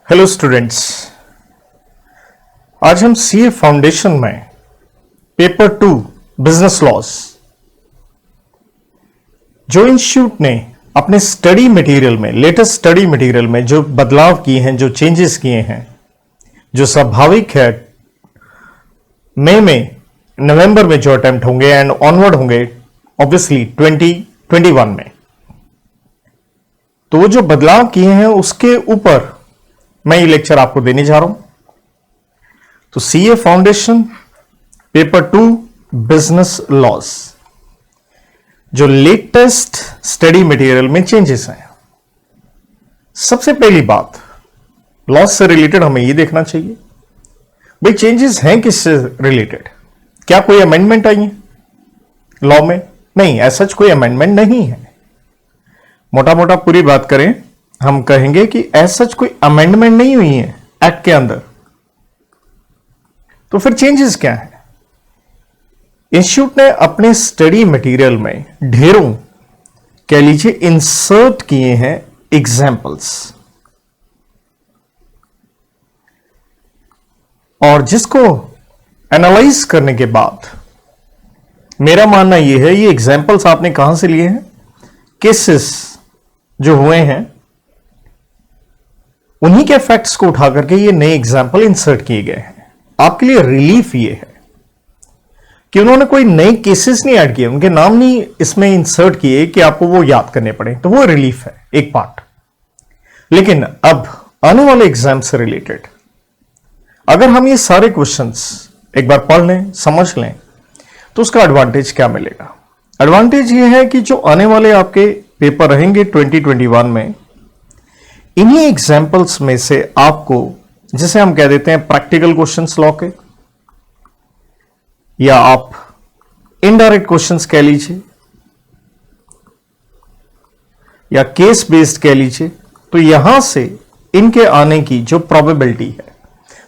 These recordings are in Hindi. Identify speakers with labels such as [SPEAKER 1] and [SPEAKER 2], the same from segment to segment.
[SPEAKER 1] हेलो स्टूडेंट्स, आज हम सीए फाउंडेशन में पेपर 2 बिजनेस लॉस जो इंस्टीट्यूट ने अपने स्टडी मटेरियल में, लेटेस्ट स्टडी मटेरियल में जो बदलाव किए हैं, जो चेंजेस किए हैं, जो स्वाभाविक है मई में नवंबर में जो अटेम्प्ट होंगे एंड ऑनवर्ड होंगे ऑब्वियसली 2021 में, तो वो जो बदलाव किए हैं उसके ऊपर मैं ये लेक्चर आपको देने जा रहा हूं। तो CA foundation paper 2 business loss जो लेटेस्ट स्टडी मटेरियल में चेंजेस हैं। सबसे पहली बात, लॉस से रिलेटेड हमें ये देखना चाहिए भाई चेंजेस हैं किससे रिलेटेड। क्या कोई अमेंडमेंट आई है लॉ में? नहीं, ऐसा कोई अमेंडमेंट नहीं है। मोटा मोटा पूरी बात करें, हम कहेंगे कि ऐसा कोई अमेंडमेंट नहीं हुई है एक्ट के अंदर। तो फिर चेंजेस क्या है? इंस्टीट्यूट ने अपने स्टडी मटेरियल में ढेरों कह लीजिए इंसर्ट किए हैं एग्जाम्पल्स, और जिसको एनालाइज करने के बाद मेरा मानना यह है ये एग्जाम्पल्स आपने कहां से लिए हैं? केसेस जो हुए हैं उन्हीं के फैक्ट्स को उठा करके ये नए एग्जाम्पल इंसर्ट किए गए हैं। आपके लिए रिलीफ ये है कि उन्होंने कोई नए केसेस नहीं ऐड किए, उनके नाम नहीं इसमें इंसर्ट किए कि आपको वो याद करने पड़े, तो वो रिलीफ है एक पार्ट। लेकिन अब आने वाले एग्जाम से रिलेटेड अगर हम ये सारे क्वेश्चंस एक बार पढ़ लें, समझ लें, तो उसका एडवांटेज क्या मिलेगा? एडवांटेज ये है कि जो आने वाले आपके पेपर रहेंगे 2021 में, इन्हीं एग्जाम्पल्स में से आपको, जिसे हम कह देते हैं प्रैक्टिकल क्वेश्चंस लॉ के, या आप इनडायरेक्ट क्वेश्चंस कह लीजिए या केस बेस्ड कह लीजिए, तो यहां से इनके आने की जो प्रोबेबिलिटी है,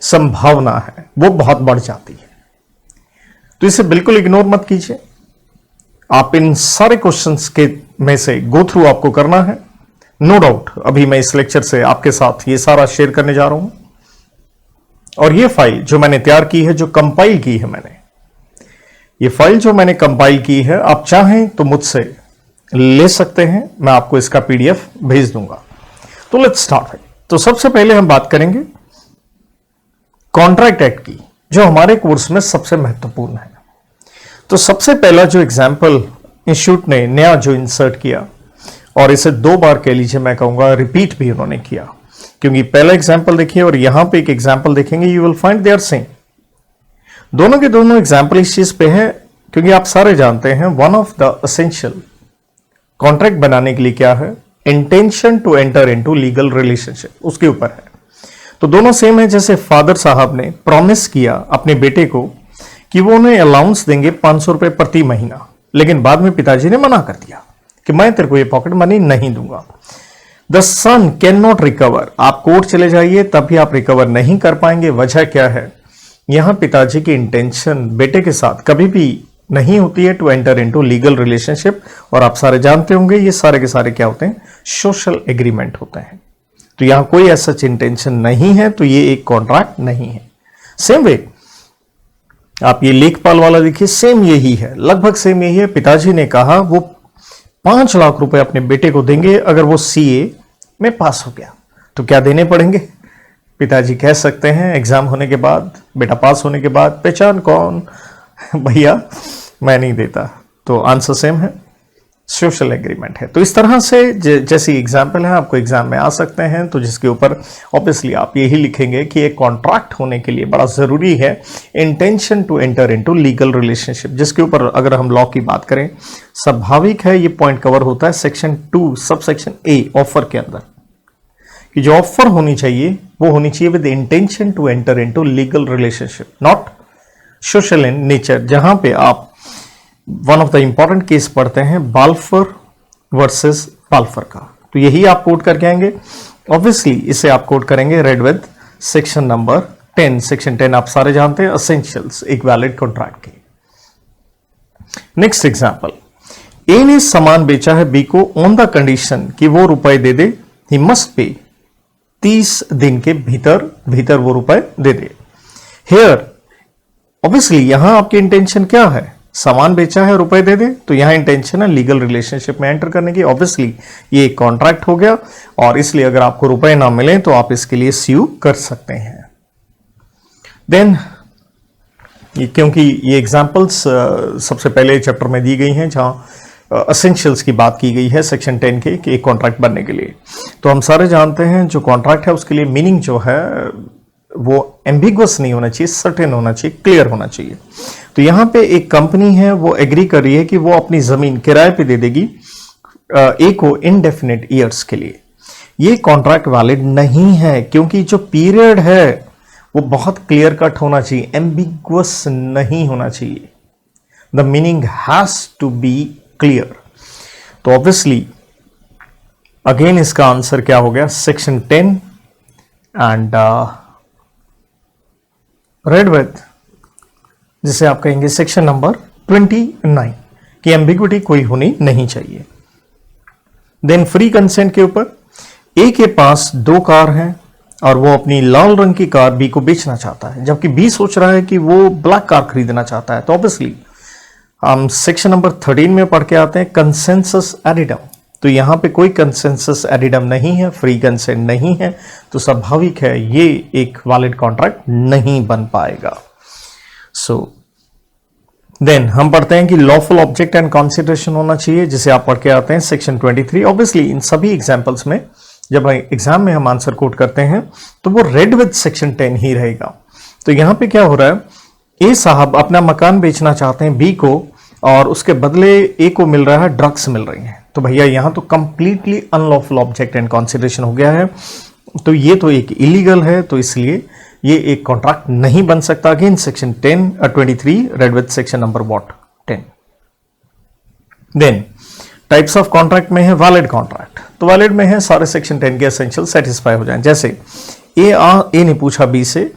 [SPEAKER 1] संभावना है, वो बहुत बढ़ जाती है। तो इसे बिल्कुल इग्नोर मत कीजिए। आप इन सारे क्वेश्चंस के में से गो थ्रू आपको करना है। नो डाउट अभी मैं इस लेक्चर से आपके साथ ये सारा शेयर करने जा रहा हूं, और ये फाइल जो मैंने तैयार की है, जो कंपाइल की है मैंने, ये फाइल जो मैंने कंपाइल की है, आप चाहें तो मुझसे ले सकते हैं, मैं आपको इसका पीडीएफ भेज दूंगा। तो लेट्स स्टार्ट। तो सबसे पहले हम बात करेंगे कॉन्ट्रैक्ट एक्ट की, जो हमारे कोर्स में सबसे महत्वपूर्ण है। तो सबसे पहला जो एग्जाम्पल इंस्टीट्यूट ने नया जो इंसर्ट किया, और इसे 2 बार कह लीजिए, मैं कहूंगा रिपीट भी उन्होंने किया, क्योंकि पहला एग्जाम्पल देखिए और यहां पे एक एग्जाम्पल देखेंगे, you will find they are same. दोनों के दोनों एग्जाम्पल इस चीज पे है, क्योंकि आप सारे जानते हैं one of the essential contract बनाने के लिए क्या है? Intention to enter into legal relationship, उसके ऊपर है। तो दोनों सेम है। जैसे फादर साहब ने प्रॉमिस किया अपने बेटे को कि वो उन्हें अलाउंस देंगे 500 रुपए प्रति महीना, लेकिन बाद में पिताजी ने मना कर दिया कि मैं तेरे को ये पॉकेट मनी नहीं दूंगा। The son can not recover. आप कोर्ट चले जाइए तब भी आप रिकवर नहीं कर पाएंगे। वजह क्या है? यहां पिताजी की इंटेंशन बेटे के साथ कभी भी नहीं होती है to enter into legal relationship, और आप सारे जानते होंगे ये सारे के सारे क्या होते हैं? सोशल एग्रीमेंट होते हैं। तो यहां कोई ऐसा इंटेंशन नहीं है, तो ये एक कॉन्ट्रैक्ट नहीं है। सेम वे आप ये लेखपाल वाला देखिए, सेम यही है, लगभग सेम यही है। पिताजी ने कहा वो 5 लाख रुपए अपने बेटे को देंगे अगर वो सीए में पास हो गया। तो क्या देने पड़ेंगे? पिताजी कह सकते हैं एग्जाम होने के बाद, बेटा पास होने के बाद, पहचान कौन? भैया मैं नहीं देता। तो आंसर सेम है, सोशल एग्रीमेंट है। तो इस तरह से जैसी एग्जाम्पल है आपको एग्जाम में आ सकते हैं, तो जिसके ऊपर ऑब्वियसली आप यही लिखेंगे कि एक कॉन्ट्रैक्ट होने के लिए बड़ा जरूरी है intention to enter into legal relationship, जिसके ऊपर अगर हम लॉ की बात करें, स्वाभाविक है ये पॉइंट कवर होता है section 2 sub section A offer के अंदर, कि जो ऑफर होनी चाहिए वो होनी चाहिए with intention to enter into legal relationship, not social in nature. जहां पे आप one of the important case पढ़ते हैं बाल्फर वर्सेस बाल्फर का, तो यही आप कोट करके आएंगे। ऑब्वियसली इसे आप कोट करेंगे red with section number 10। Section 10 आप सारे जानते हैं, एसेंशियल्स एक वैलिड कॉन्ट्रैक्ट की। नेक्स्ट एग्जांपल, ए ने सामान बेचा है बी को ऑन द कंडीशन कि वो रुपए दे दे, ही मस्ट पे 30 दिन के भीतर भीतर वो रुपए दे दे। हेयर ऑब्वियसली यहां आपकी इंटेंशन क्या है, सामान बेचा है रुपए दे दे, तो यहां इंटेंशन है लीगल रिलेशनशिप में एंटर करने की। ऑब्वियसली ये एक कॉन्ट्रैक्ट हो गया और इसलिए अगर आपको रुपए ना मिले तो आप इसके लिए स्यू कर सकते हैं। देन क्योंकि ये एग्जांपल्स सबसे पहले चैप्टर में दी गई हैं जहां असेंशियल्स की बात की गई है सेक्शन 10 के कि एक कॉन्ट्रैक्ट बनने के लिए, तो हम सारे जानते हैं जो कॉन्ट्रैक्ट है उसके लिए मीनिंग जो है वो एम्बिगुअस नहीं होना चाहिए, सर्टेन होना चाहिए, क्लियर होना चाहिए। तो यहां पे एक कंपनी है वो एग्री कर रही है कि वो अपनी जमीन किराए पे दे देगी ए को इनडेफिनेट ईयर्स के लिए। ये कॉन्ट्रैक्ट वैलिड नहीं है क्योंकि जो पीरियड है वो बहुत क्लियर कट होना चाहिए, एम्बिगुअस नहीं होना चाहिए। The meaning has to be clear. तो ऑब्वियसली अगेन इसका आंसर क्या हो गया, सेक्शन 10 एंड रेड विथ जिसे आप कहेंगे सेक्शन नंबर 29 की एम्बिग्विटी कोई होनी नहीं चाहिए। देन फ्री कंसेंट के ऊपर ए के पास 2 कार हैं और वो अपनी लाल रंग की कार बी को बेचना चाहता है, जबकि बी सोच रहा है कि वो ब्लैक कार खरीदना चाहता है। तो ऑब्वियसली हम सेक्शन नंबर 13 में पढ़ के आते हैं कंसेंसस एडिडम। तो यहां पे कोई कंसेंसस एडिडम नहीं है, फ्री कंसेंट नहीं है, तो स्वाभाविक है ये एक वैलिड कॉन्ट्रैक्ट नहीं बन पाएगा। सो देन हम पढ़ते हैं कि लॉफुल ऑब्जेक्ट एंड कंसिडरेशन होना चाहिए, जिसे आप पढ़ के आते हैं सेक्शन 23। ऑब्वियसली इन सभी एग्जांपल्स में जब एग्जाम में हम आंसर कोट करते हैं तो वो रेड विद सेक्शन 10 ही रहेगा। तो यहां पे क्या हो रहा है, ए साहब अपना मकान बेचना चाहते हैं बी को और उसके बदले ए को मिल रहा है ड्रग्स मिल रही हैं। तो भैया यहां तो completely unlawful object and consideration हो गया है, तो ये तो एक इलीगल है, तो इसलिए ये एक कॉन्ट्रैक्ट नहीं बन सकता। Again section 23 read with section number what 10। Then types of contract में है वैलिड कॉन्ट्रैक्ट। तो वैलिड में है सारे सेक्शन 10 के एसेंशियल सेटिस्फाई हो जाएं। जैसे ए ने पूछा बी से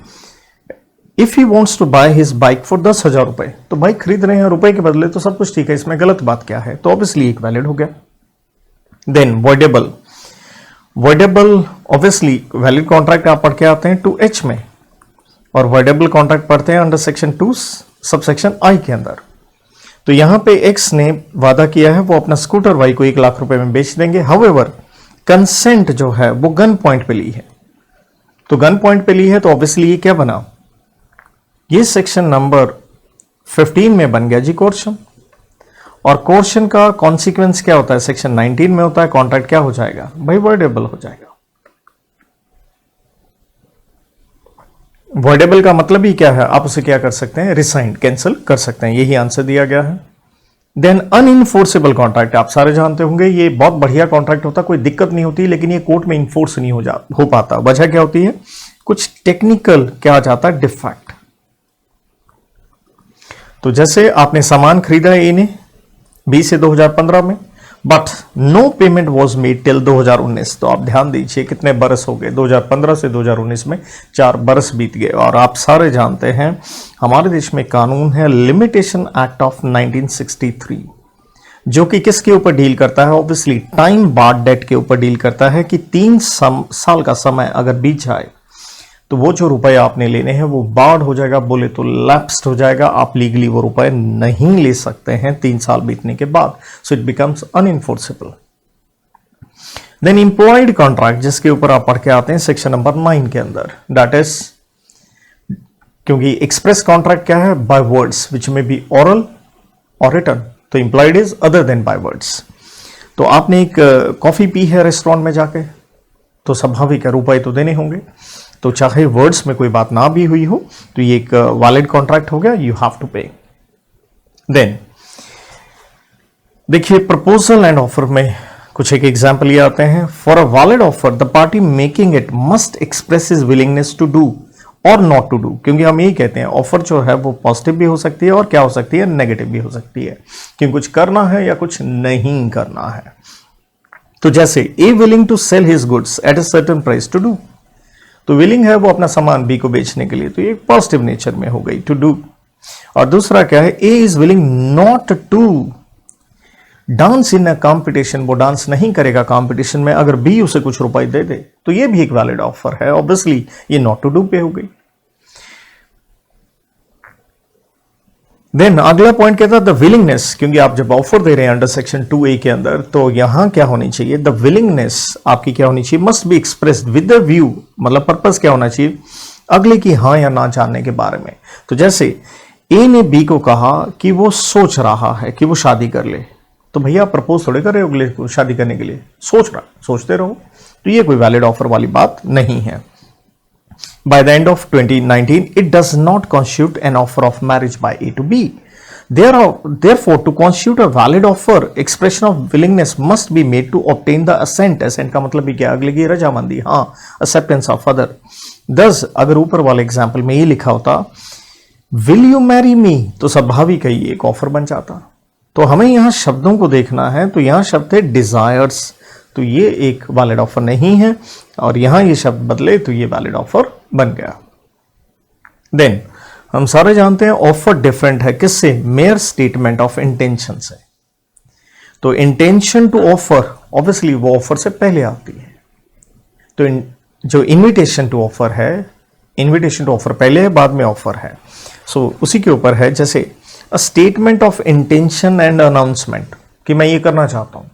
[SPEAKER 1] if he wants to buy his bike for 10,000 रुपए, तो बाइक खरीद रहे हैं रुपए के बदले, तो सब कुछ ठीक है, इसमें गलत बात क्या है, तो ऑब्वियसली एक वैलिड हो गया। Then voidable obviously valid contract आप पढ़ के आते हैं 2H में, और वॉइडेबल कॉन्ट्रैक्ट पढ़ते हैं अंडर सेक्शन 2 सबसेक्शन I के अंदर। तो यहां पे X ने वादा किया है वो अपना स्कूटर Y को 1 लाख रुपए में बेच देंगे। हाउएवर कंसेंट जो है वो गन पॉइंट पे ली है, तो गन पॉइंट पे ली है, तो ऑब्वियसली ये क्या बना, ये सेक्शन नंबर 15 में बन गया जी कोर्शन। और कोर्शन का कॉन्सिक्वेंस क्या होता है, सेक्शन 19 में होता है। कॉन्ट्रैक्ट क्या हो जाएगा भाई, वॉइडेबल हो जाएगा। वॉइडेबल का मतलब ही क्या है, आप उसे क्या कर सकते हैं, रिसाइंड कैंसिल कर सकते हैं, यही आंसर दिया गया है। देन अनइनफोर्सेबल कॉन्ट्रैक्ट आप सारे जानते होंगे, ये बहुत बढ़िया कॉन्ट्रैक्ट होता, कोई दिक्कत नहीं होती, लेकिन ये कोर्ट में इन्फोर्स नहीं हो पाता। वजह क्या होती है, कुछ टेक्निकल क्या आ जाता है, डिफेक्ट। तो जैसे आपने सामान खरीदा है ए ने बी से 2015 में, but no payment was made till 2019। तो आप ध्यान दीजिए कितने बरस हो गए, 2015 से 2019 में 4 बरस बीत गए। और आप सारे जानते हैं हमारे देश में कानून है लिमिटेशन एक्ट ऑफ 1963, जो कि किसके ऊपर डील करता है, ऑब्वियसली टाइम बार्ड डेट के ऊपर डील करता है कि 3 साल का समय अगर बीत जाए तो वो जो रुपए आपने लेने हैं वो बार्ड हो जाएगा, बोले तो लैप्स्ड हो जाएगा, आप लीगली वो रुपए नहीं ले सकते हैं 3 साल बीतने के बाद। So it becomes unenforceable. Then employed contract, जिसके ऊपर आप पढ़ के आते हैं सेक्शन नंबर 9 के अंदर, दैट इज क्योंकि एक्सप्रेस कॉन्ट्रैक्ट क्या है, बाय वर्ड्स विच में बी ओरल और रिटन, तो employed is other than by words. तो आपने एक कॉफी पी है रेस्टोरेंट में जाके, तो स्वाभाविक है रुपए तो देने होंगे, तो चाहे वर्ड्स में कोई बात ना भी हुई हो तो ये एक वैलिड कॉन्ट्रैक्ट हो गया, you have to pay. Then देखिए प्रपोजल एंड ऑफर में कुछ एक एग्जांपल ये आते हैं। For a valid offer the party making it must express his willingness to do और नॉट टू डू, क्योंकि हम यही कहते हैं ऑफर जो है वो पॉजिटिव भी हो सकती है और क्या हो सकती है, नेगेटिव भी हो सकती है, कि कुछ करना है या कुछ नहीं करना है। तो जैसे A willing to sell his goods at a certain price to do, तो विलिंग है वो अपना सामान बी को बेचने के लिए, तो ये पॉजिटिव नेचर में हो गई टू डू। और दूसरा क्या है, A is willing not to dance in a competition, वो डांस नहीं करेगा कॉम्पिटिशन में अगर बी उसे कुछ रुपए दे दे, तो ये भी एक वैलिड ऑफर है। ऑब्वियसली ये नॉट टू डू पे हो गई। देन अगला पॉइंट कहता है द विलिंगनेस, क्योंकि आप जब ऑफर दे रहे हैं अंडर सेक्शन 2A के अंदर, तो यहां क्या होनी चाहिए, द विलिंगनेस आपकी क्या होनी चाहिए, must be expressed with the view, मतलब पर्पस क्या होना चाहिए, अगले की हाँ या ना जानने के बारे में। तो जैसे ए ने बी को कहा कि वो सोच रहा है कि वो शादी कर ले, तो भैया प्रपोज थोड़े कर रहे हो अगले को शादी करने के लिए, सोचते रहो, तो ये कोई वैलिड ऑफर वाली बात नहीं है। By the end of 2019, it does not constitute an offer of marriage by A to B. Therefore, to constitute a valid offer, expression of willingness must be made to obtain the assent. Assent का मतलब भी क्या, अगले की रजामंदी, हाँ, acceptance of other. Thus, अगर ऊपर वाले एग्जाम्पल में ये लिखा होता will you marry me, तो स्वाभाविक है ये एक ऑफर बन जाता। तो हमें यहाँ शब्दों को देखना है, तो यहाँ शब्द है डिजायर्स, तो ये एक वैलिड ऑफर नहीं है, और यहां ये शब्द बदले तो ये वैलिड ऑफर बन गया। देन हम सारे जानते हैं ऑफर डिफरेंट है किससे, मेयर स्टेटमेंट ऑफ इंटेंशन से। तो इंटेंशन टू ऑफर ऑब्वियसली वो ऑफर से पहले आती है, तो जो इनविटेशन टू ऑफर है, इनविटेशन टू ऑफर पहले है, बाद में ऑफर है। सो उसी के ऊपर है, जैसे a statement of intention and announcement कि मैं ये करना चाहता हूं,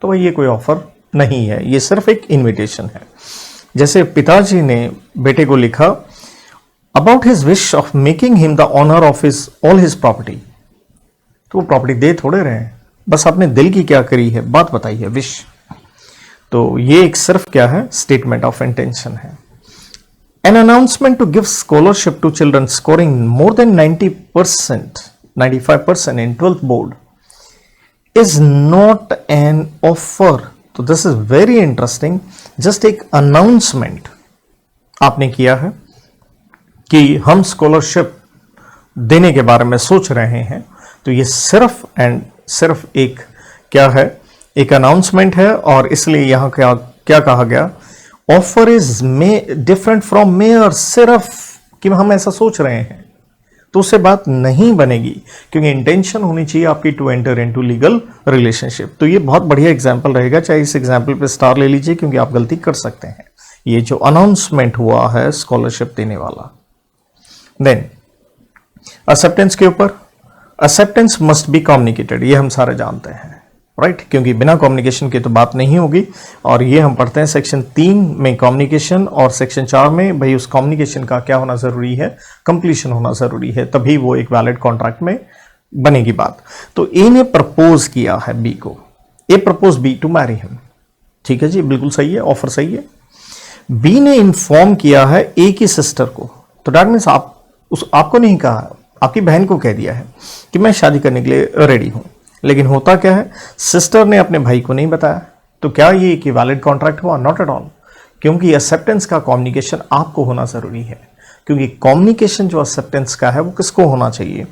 [SPEAKER 1] तो भाई ये कोई ऑफर नहीं है, ये सिर्फ एक इनविटेशन है। जैसे पिताजी ने बेटे को लिखा about his wish of making him the owner of his all his property, तो वो प्रॉपर्टी दे थोड़े रहे हैं, बस अपने दिल की क्या करी है, बात बताई है, विश। तो ये एक सिर्फ क्या है, स्टेटमेंट ऑफ इंटेंशन है। An announcement to give scholarship to children scoring more than 90%, 95% in 12th board is not an offer. तो this is very interesting, just एक अनाउंसमेंट आपने किया है कि हम स्कॉलरशिप देने के बारे में सोच रहे हैं, तो ये सिर्फ एंड सिर्फ एक क्या है, एक अनाउंसमेंट है, और इसलिए यहां क्या कहा गया, offer is different from mayor, सिर्फ कि हम ऐसा सोच रहे हैं, तो उससे बात नहीं बनेगी, क्योंकि इंटेंशन होनी चाहिए आपकी to enter into legal relationship. तो ये बहुत बढ़िया एग्जांपल रहेगा, चाहे इस एग्जांपल पे स्टार ले लीजिए, क्योंकि आप गलती कर सकते हैं। ये जो अनाउंसमेंट हुआ है स्कॉलरशिप देने वाला। देन एक्सेप्टेंस के ऊपर, एक्सेप्टेंस मस्ट बी कम्युनिकेटेड, ये हम सारे जानते हैं, राइट, क्योंकि बिना कम्युनिकेशन के तो बात नहीं होगी। और ये हम पढ़ते हैं सेक्शन 3 में कम्युनिकेशन, और सेक्शन 4 में भाई उस कम्युनिकेशन का क्या होना जरूरी है, कंप्लीशन होना जरूरी है, तभी वो एक वैलिड कॉन्ट्रैक्ट में बनेगी बात। तो ए ने प्रपोज किया है बी को, A propose B to marry him, ठीक है जी, बिल्कुल सही है, ऑफर सही है। बी ने इन्फॉर्म किया है ए की सिस्टर को, तो डैट मीन्स आपको नहीं कहा, आपकी बहन को कह दिया है कि मैं शादी करने के लिए रेडी हूं, लेकिन होता क्या है, सिस्टर ने अपने भाई को नहीं बताया, तो क्या ये कि वैलिड कॉन्ट्रैक्ट हुआ, नॉट एट ऑल, क्योंकि एक्सेप्टेंस का कम्युनिकेशन आपको होना जरूरी है। क्योंकि कम्युनिकेशन जो एक्सेप्टेंस का है वो किसको होना चाहिए,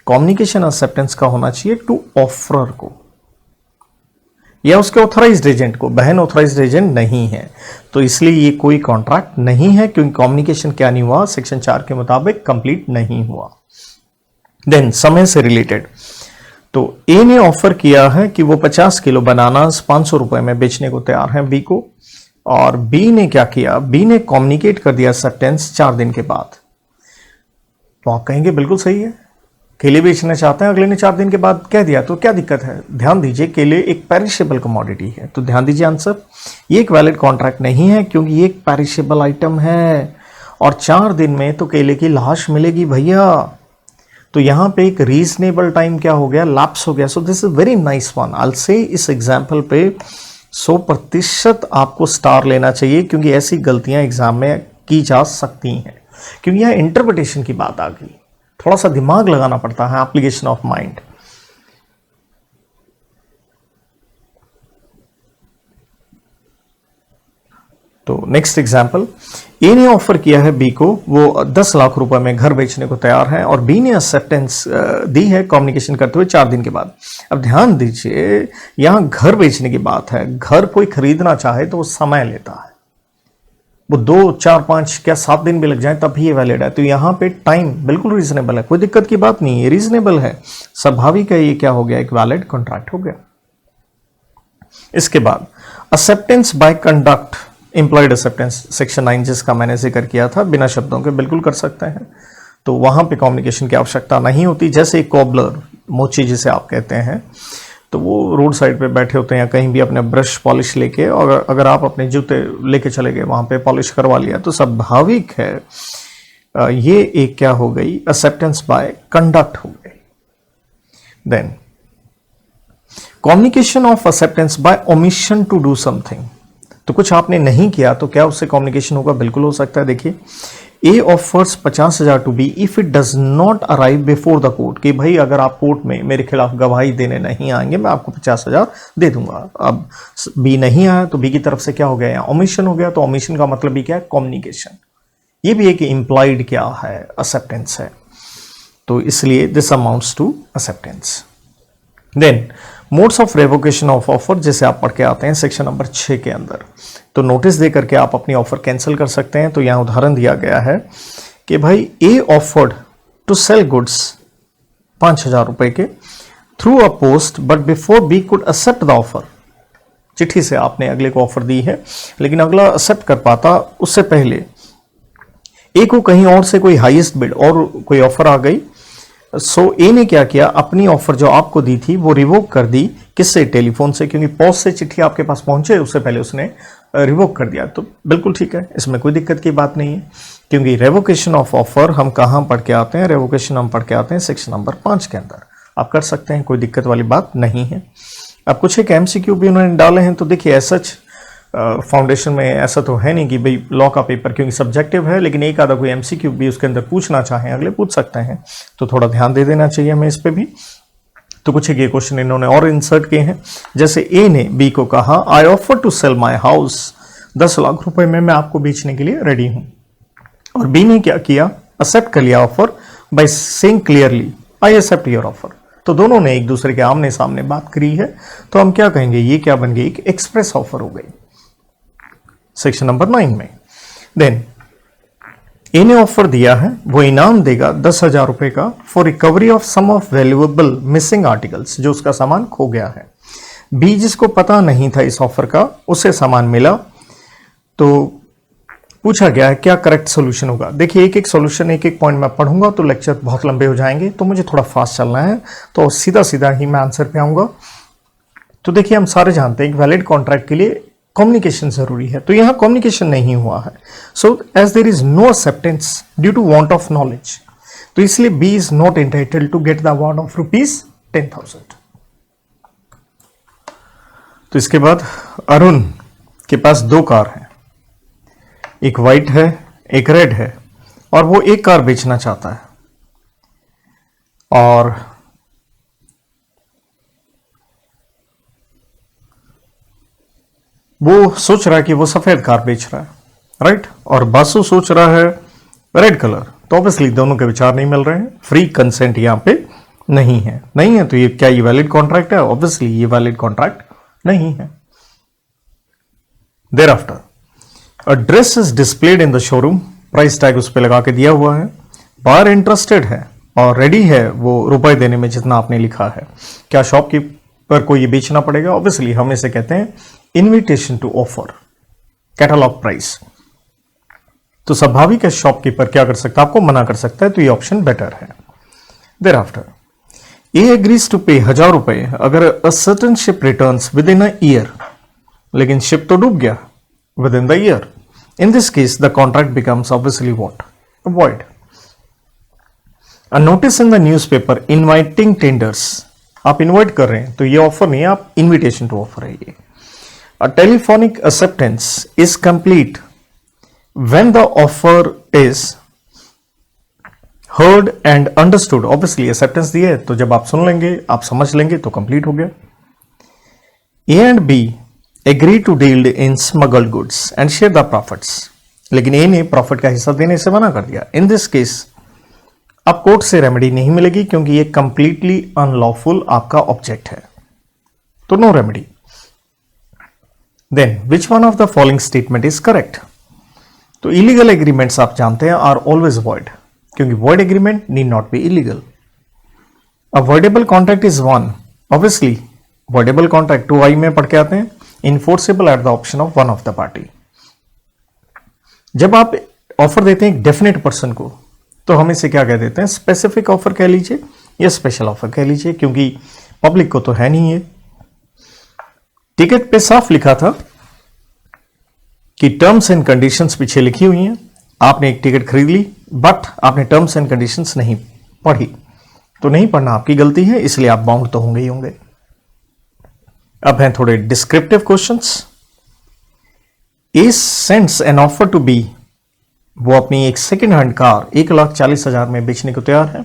[SPEAKER 1] कम्युनिकेशन एक्सेप्टेंस का होना चाहिए टू ऑफरर को या उसके ऑथराइज्ड एजेंट को, बहन ऑथराइज्ड एजेंट नहीं है, तो इसलिए ये कोई कॉन्ट्रैक्ट नहीं है, क्योंकि कम्युनिकेशन क्या नहीं हुआ, सेक्शन 4 के मुताबिक कंप्लीट नहीं हुआ। देन समय से रिलेटेड, तो ए ने ऑफर किया है कि वो 50 किलो बनानास 500 रुपए में बेचने को तैयार हैं बी को, और बी ने क्या किया, बी ने कम्युनिकेट कर दिया एक्सेप्टेंस 4 दिन के बाद। तो आप कहेंगे बिल्कुल सही है, केले बेचना चाहते हैं, अगले ने 4 दिन के बाद कह दिया, तो क्या दिक्कत है। ध्यान दीजिए, केले एक पेरिशेबल कमोडिटी है, तो ध्यान दीजिए आंसर, ये एक वैलिड कॉन्ट्रैक्ट नहीं है, क्योंकि ये एक पेरिशेबल आइटम है, और 4 दिन में तो केले की लाश मिलेगी भैया। तो यहां पे एक रीजनेबल टाइम क्या हो गया, लैप्स हो गया। सो this is very nice one, I will say इस एग्जाम्पल पे 100% आपको स्टार लेना चाहिए, क्योंकि ऐसी गलतियां एग्जाम में की जा सकती हैं, क्योंकि यहां इंटरप्रिटेशन की बात आ गई, थोड़ा सा दिमाग लगाना पड़ता है, एप्लीकेशन ऑफ माइंड। तो नेक्स्ट एग्जाम्पल, ए ने ऑफर किया है बी को, वो 10 लाख रुपए में घर बेचने को तैयार है, और बी ने एक्सेप्टेंस दी है कम्युनिकेशन करते हुए 4 दिन के बाद। अब ध्यान दीजिए, यहां घर बेचने की बात है, घर कोई खरीदना चाहे तो वो समय लेता है, वो 2, 4, 5 क्या 7 दिन भी लग जाए तब भी ये वैलिड है। तो यहां पे टाइम बिल्कुल रीजनेबल है, कोई दिक्कत की बात नहीं है, रीजनेबल है, स्वाभाविक है, ये क्या हो गया, एक वैलिड कॉन्ट्रैक्ट हो गया। इसके बाद acceptance by conduct, employed acceptance, section 9 जिसका मैंने जिक्र किया था, बिना शब्दों के बिल्कुल कर सकते हैं, तो वहां पे कम्युनिकेशन की आवश्यकता नहीं होती। जैसे एक कॉबलर, मोची जिसे आप कहते हैं, तो वो रोड साइड पे बैठे होते हैं या कहीं भी अपने ब्रश पॉलिश लेके, और अगर आप अपने जूते लेके चले गए वहां पे पॉलिश करवा लिया, तो स्वाभाविक है ये एक क्या हो गई, एक्सेप्टेंस बाय कंडक्ट हो गई। Then communication of acceptance by omission to do something, तो कुछ आपने नहीं किया तो क्या उससे कम्युनिकेशन होगा? बिल्कुल हो सकता है। देखिए, A offers 50,000 to B if it does not arrive before the court, कि भाई अगर आप कोर्ट में मेरे खिलाफ गवाही देने नहीं आएंगे मैं आपको 50,000 दे दूंगा। अब बी नहीं आया तो बी की तरफ से क्या हो गया, ओमिशन हो गया। तो ओमिशन का मतलब भी क्या है, कम्युनिकेशन। ये भी एक इंप्लाइड क्या है, एक्सेप्टेंस है। तो इसलिए this amounts to acceptance. Then modes of revocation of offer, जैसे आप पढ़ के आते हैं सेक्शन नंबर 6 के अंदर, तो नोटिस दे करके आप अपनी ऑफर कैंसिल कर सकते हैं। तो यहां उदाहरण दिया गया है कि भाई A offered to sell goods 5,000 रुपए के through a post but before B could accept the offer, चिट्ठी से आपने अगले को ऑफर दी है, लेकिन अगला एक्सेप्ट कर पाता उससे पहले ए को कहीं और से कोई हाईएस्ट बिड और कोई ऑफर आ गई। सो ए ने क्या किया, अपनी ऑफर जो आपको दी थी वो रिवोक कर दी। किससे? टेलीफोन से, क्योंकि पोस्ट से चिट्ठी आपके पास पहुंचे उससे पहले उसने रिवोक कर दिया। तो बिल्कुल ठीक है, इसमें कोई दिक्कत की बात नहीं है, क्योंकि रेवोकेशन ऑफ ऑफर हम कहां पढ़ के आते हैं, रेवोकेशन हम पढ़ के आते हैं सेक्शन नंबर 5 के अंदर। आप कर सकते हैं, कोई दिक्कत वाली बात नहीं है। अब कुछ एक एमसीक्यू भी उन्होंने डाले हैं, तो देखिए सच फाउंडेशन में ऐसा तो है नहीं कि भाई लॉ का पेपर क्योंकि सब्जेक्टिव है, लेकिन एक आधा कोई एमसीक्यू भी उसके अंदर पूछना चाहें अगले पूछ सकते हैं, तो थोड़ा ध्यान दे देना चाहिए हमें इस पे भी। तो कुछ एक ये क्वेश्चन इन्होंने और इंसर्ट किए हैं। जैसे ए ने बी को कहा, I offer to sell my house, 10 lakh रुपए में मैं आपको बेचने के लिए रेडी हूं, और बी ने क्या किया, एक्सेप्ट कर लिया offer by saying clearly I accept your offer. तो दोनों ने एक दूसरे के आमने सामने बात करी है, तो हम क्या कहेंगे, ये क्या बन गई, एक एक्सप्रेस ऑफर हो गई सेक्शन नंबर 9 में। देन ए ने ऑफर दिया है, वो इनाम देगा 10,000 रुपए का for recovery of some of valuable missing articles, जो उसका सामान खो गया है। बी जिसको पता नहीं था इस ऑफर का, उसे सामान मिला, तो पूछा गया है क्या करेक्ट सॉल्यूशन होगा। देखिए एक एक सॉल्यूशन, एक एक पॉइंट मैं पढ़ूंगा तो लेक्चर बहुत लंबे हो जाएंगे, तो मुझे थोड़ा फास्ट चलना है, तो सीधा सीधा ही मैं आंसर पे आऊंगा। तो देखिए हम सारे जानते हैं एक वैलिड कॉन्ट्रैक्ट के लिए कम्युनिकेशन जरूरी है, तो यहां कम्युनिकेशन नहीं हुआ है। So as there is no acceptance due to want of knowledge, तो इसलिए B is not entitled to get the award of ₹10,000। तो इसके बाद अरुण के पास 2 कार हैं, एक वाइट है एक रेड है, और वो एक कार बेचना चाहता है, और वो सोच रहा है कि वो सफेद कार बेच रहा है, राइट, और बासु सोच रहा है रेड कलर। तो ऑब्वियसली दोनों के विचार नहीं मिल रहे हैं, फ्री कंसेंट यहां पे नहीं है। तो ये क्या ये वैलिड कॉन्ट्रैक्ट है? ऑब्वियसली ये वैलिड कॉन्ट्रैक्ट नहीं है। There after a dress is displayed in the showroom, price tag उस पर लगा के दिया हुआ है, बायर इंटरेस्टेड है और रेडी है वो रुपए देने में जितना आपने लिखा है। क्या शॉपकीपर को ये बेचना पड़ेगा? ऑब्वियसली हम इसे कहते हैं invitation to offer, catalogue price. तो स्वाभाविक है शॉपकीपर क्या कर सकता है, आपको मना कर सकता है, तो ये ऑप्शन बेटर है। There after A agrees to pay 1,000 रुपए अगर a certain ship returns within a year, लेकिन शिप तो डूब गया within the year. In this case the contract becomes obviously what, void. A notice in the newspaper inviting tenders, आप इन्वाइट कर रहे हैं तो ये ऑफर नहीं है, आप इन्विटेशन टू ऑफर है ये। A telephonic acceptance is complete when the offer is heard and understood. Obviously acceptance दी है तो जब आप सुन लेंगे, आप समझ लेंगे तो कंप्लीट हो गया। A and B agree to deal in smuggled goods and share the profits. लेकिन A ने प्रॉफिट का हिस्सा देने से मना कर दिया। इन दिस केस अब कोर्ट से रेमेडी नहीं मिलेगी क्योंकि ये कंप्लीटली अनलॉफुल आपका ऑब्जेक्ट है, तो no remedy. Then which one of the following statement is correct? तो इलीगल एग्रीमेंट्स आप जानते हैं आर ऑलवेज वॉइड, क्योंकि void agreement need not be illegal. A voidable contract is one, obviously voidable contract 2i में पढ़ के आते हैं, enforceable at the option of one of the party. जब आप ऑफर देते हैं एक डेफिनेट पर्सन को, तो हम इसे क्या कह देते हैं, स्पेसिफिक ऑफर कह लीजिए या स्पेशल ऑफर कह लीजिए, क्योंकि पब्लिक को तो है नहीं। ये टिकट पे साफ लिखा था कि टर्म्स एंड कंडीशंस पीछे लिखी हुई हैं। आपने एक टिकट खरीद ली, बट आपने टर्म्स एंड कंडीशंस नहीं पढ़ी, तो नहीं पढ़ना आपकी गलती है, इसलिए आप बाउंड तो होंगे ही होंगे। अब हैं थोड़े descriptive questions. A sends an offer to B, वो अपनी एक सेकेंड हैंड कार 1,40,000 में बेचने को तैयार है,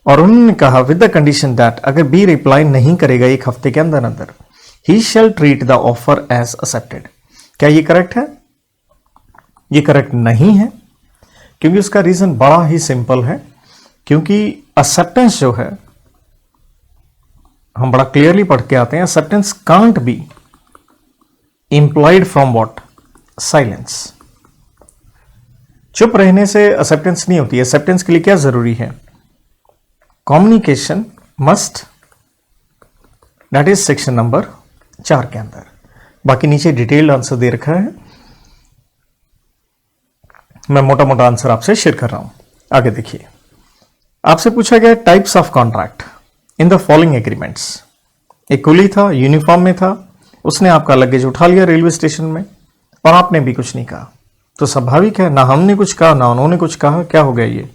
[SPEAKER 1] और उन्होंने कहा विद द कंडीशन दैट अगर बी रिप्लाई नहीं करेगा 1 हफ्ते के अंदर अंदर, he shall treat the offer as accepted. क्या ये करेक्ट है? ये करेक्ट नहीं है, क्योंकि उसका रीजन बड़ा ही सिंपल है। क्योंकि एक्सेप्टेंस जो है, हम बड़ा क्लियरली पढ़ के आते हैं, acceptance can't be implied from what, silence. चुप रहने से एक्सेप्टेंस नहीं होती। एक्सेप्टेंस के लिए क्या जरूरी है? Communication must, that is section number 4 के अंदर। बाकी नीचे डिटेल्ड आंसर दे रखा है, मैं मोटा मोटा आंसर आपसे शेयर कर रहा हूं। आगे देखिए, आपसे पूछा गया types of contract in the following agreements. एक कुली था, यूनिफॉर्म में था, उसने आपका लगेज उठा लिया रेलवे स्टेशन में, और आपने भी कुछ नहीं कहा, तो स्वाभाविक है, ना हमने कुछ कहा ना उन्होंने कुछ कहा, क्या हो गया? ये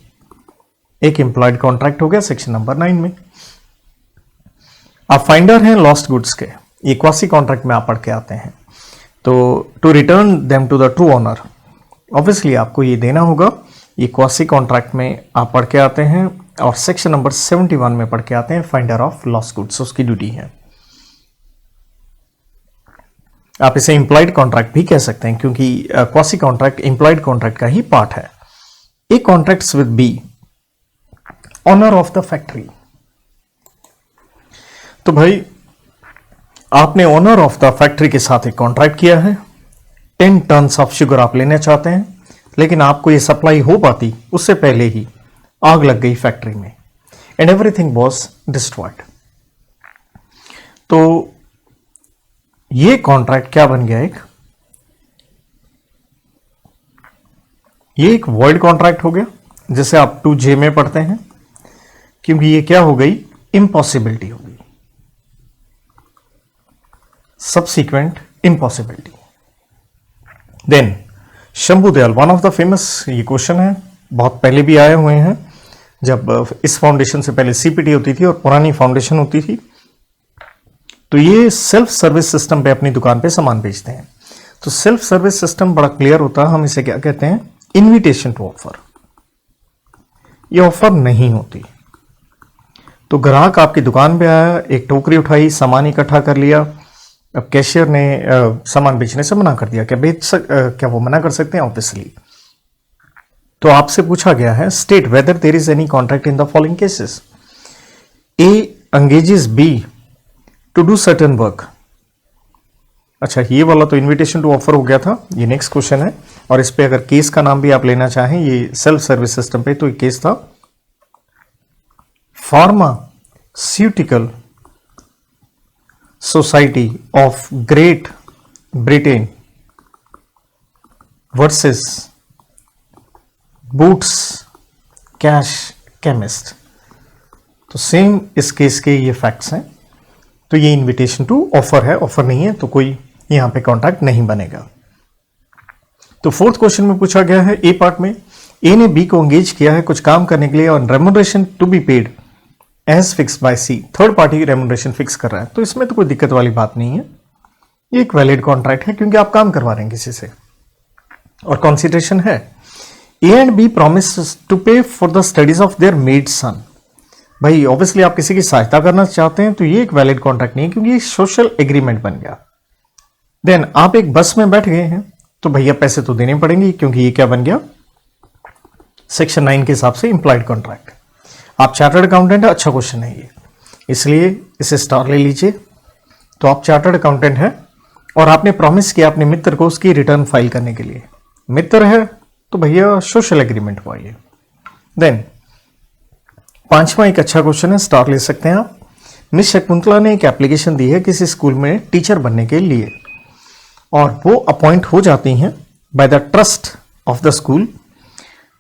[SPEAKER 1] एक एम्प्लॉयड कॉन्ट्रैक्ट हो गया सेक्शन नंबर 9 में। आप फाइंडर हैं लॉस्ट गुड्स के, ये क्वासी कॉन्ट्रैक्ट में आप पढ़ के आते हैं। तो to return them to the true owner, obviously आपको ये देना होगा। ये क्वासी कॉन्ट्रैक्ट में आप पढ़ के आते हैं, और सेक्शन नंबर 71 में पढ़ के आते हैं, फाइंडर ऑफ लॉस्ट गुड्स, उसकी ड्यूटी है। आप इसे इंप्लॉयड कॉन्ट्रैक्ट भी कह सकते हैं, क्योंकि क्वासी कॉन्ट्रैक्ट इंप्लॉयड कॉन्ट्रैक्ट का ही पार्ट है। A contracts with B, owner of the factory. तो भाई आपने ओनर ऑफ द फैक्ट्री के साथ एक कॉन्ट्रैक्ट किया है, 10 टन्स ऑफ शुगर आप लेना चाहते हैं, लेकिन आपको ये सप्लाई हो पाती उससे पहले ही आग लग गई फैक्ट्री में, एंड एवरीथिंग वाज डिस्ट्रॉयड। तो ये कॉन्ट्रैक्ट क्या बन गया? ये एक वॉइड कॉन्ट्रैक्ट हो गया, जिसे आप 2J में पढ़ते हैं, क्योंकि ये क्या हो गई? इम्पॉसिबिलिटी हो गई, subsequent impossibility. Then Shambhu Dayal, one of the famous, ये क्वेश्चन है, बहुत पहले भी आए हुए हैं, जब इस फाउंडेशन से पहले सीपीटी होती थी और पुरानी फाउंडेशन होती थी। तो ये सेल्फ सर्विस सिस्टम पे अपनी दुकान पे सामान बेचते हैं। तो सेल्फ सर्विस सिस्टम बड़ा क्लियर होता है, हम इसे क्या कहते हैं? Invitation to offer. ये ऑफर नहीं होती। तो ग्राहक आपकी दुकान पे आया, एक टोकरी उठाई, सामान इकट्ठा कर लिया, अब कैशियर ने सामान बेचने से मना कर दिया। क्या वो मना कर सकते हैं? ऑब्वियसली। तो आपसे पूछा गया है, state whether there is any contract in the following cases. A engages B to do certain work. अच्छा, ये वाला तो इनविटेशन टू ऑफर हो गया था, ये नेक्स्ट क्वेश्चन है, और इस पे अगर केस का नाम भी आप लेना चाहें, ये सेल्फ सर्विस सिस्टम पे, तो ये केस था pharmaceutical society of great Britain versus boots cash chemist. तो सेम इस केस के ये फैक्ट्स हैं। तो ये इनविटेशन टू ऑफर है, ऑफर नहीं है तो कोई यहां पे कॉन्ट्रैक्ट नहीं बनेगा। तो फोर्थ क्वेश्चन में पूछा गया है, ए पार्ट में ए ने बी को एंगेज किया है कुछ काम करने के लिए, और remuneration to be paid as fixed by C, third party remuneration fix कर रहा है। तो इसमें तो कोई दिक्कत वाली बात नहीं है, ये एक वैलिड कॉन्ट्रैक्ट है, क्योंकि आप काम करवा रहे हैं किसी से, और कंसिडरेशन है। A and B promise to pay for the studies of their made son. भाई ऑब्वियसली आप किसी की सहायता करना चाहते हैं, तो ये एक वैलिड कॉन्ट्रैक्ट नहीं है, क्योंकि ये सोशल एग्रीमेंट बन गया। देन आप एक बस में बैठ गए हैं, तो भैया पैसे तो देने पड़ेंगे, क्योंकि ये क्या बन गया? सेक्शन 9 के हिसाब से इंप्लॉयड कॉन्ट्रैक्ट। आप चार्टर्ड अकाउंटेंट है, अच्छा क्वेश्चन है ये, इसलिए इसे स्टार ले लीजिए। तो आप चार्टर्ड अकाउंटेंट है, और आपने प्रॉमिस किया अपने मित्र को उसकी रिटर्न फाइल करने के लिए। मित्र है तो भैया सोशल एग्रीमेंट हुआ ये। देन पांचवा एक अच्छा क्वेश्चन है, स्टार ले सकते हैं आप। मिस शकुंतला ने एक एप्लीकेशन दी है किसी स्कूल में टीचर बनने के लिए, और वो अपॉइंट हो जाती हैं by the trust of the school,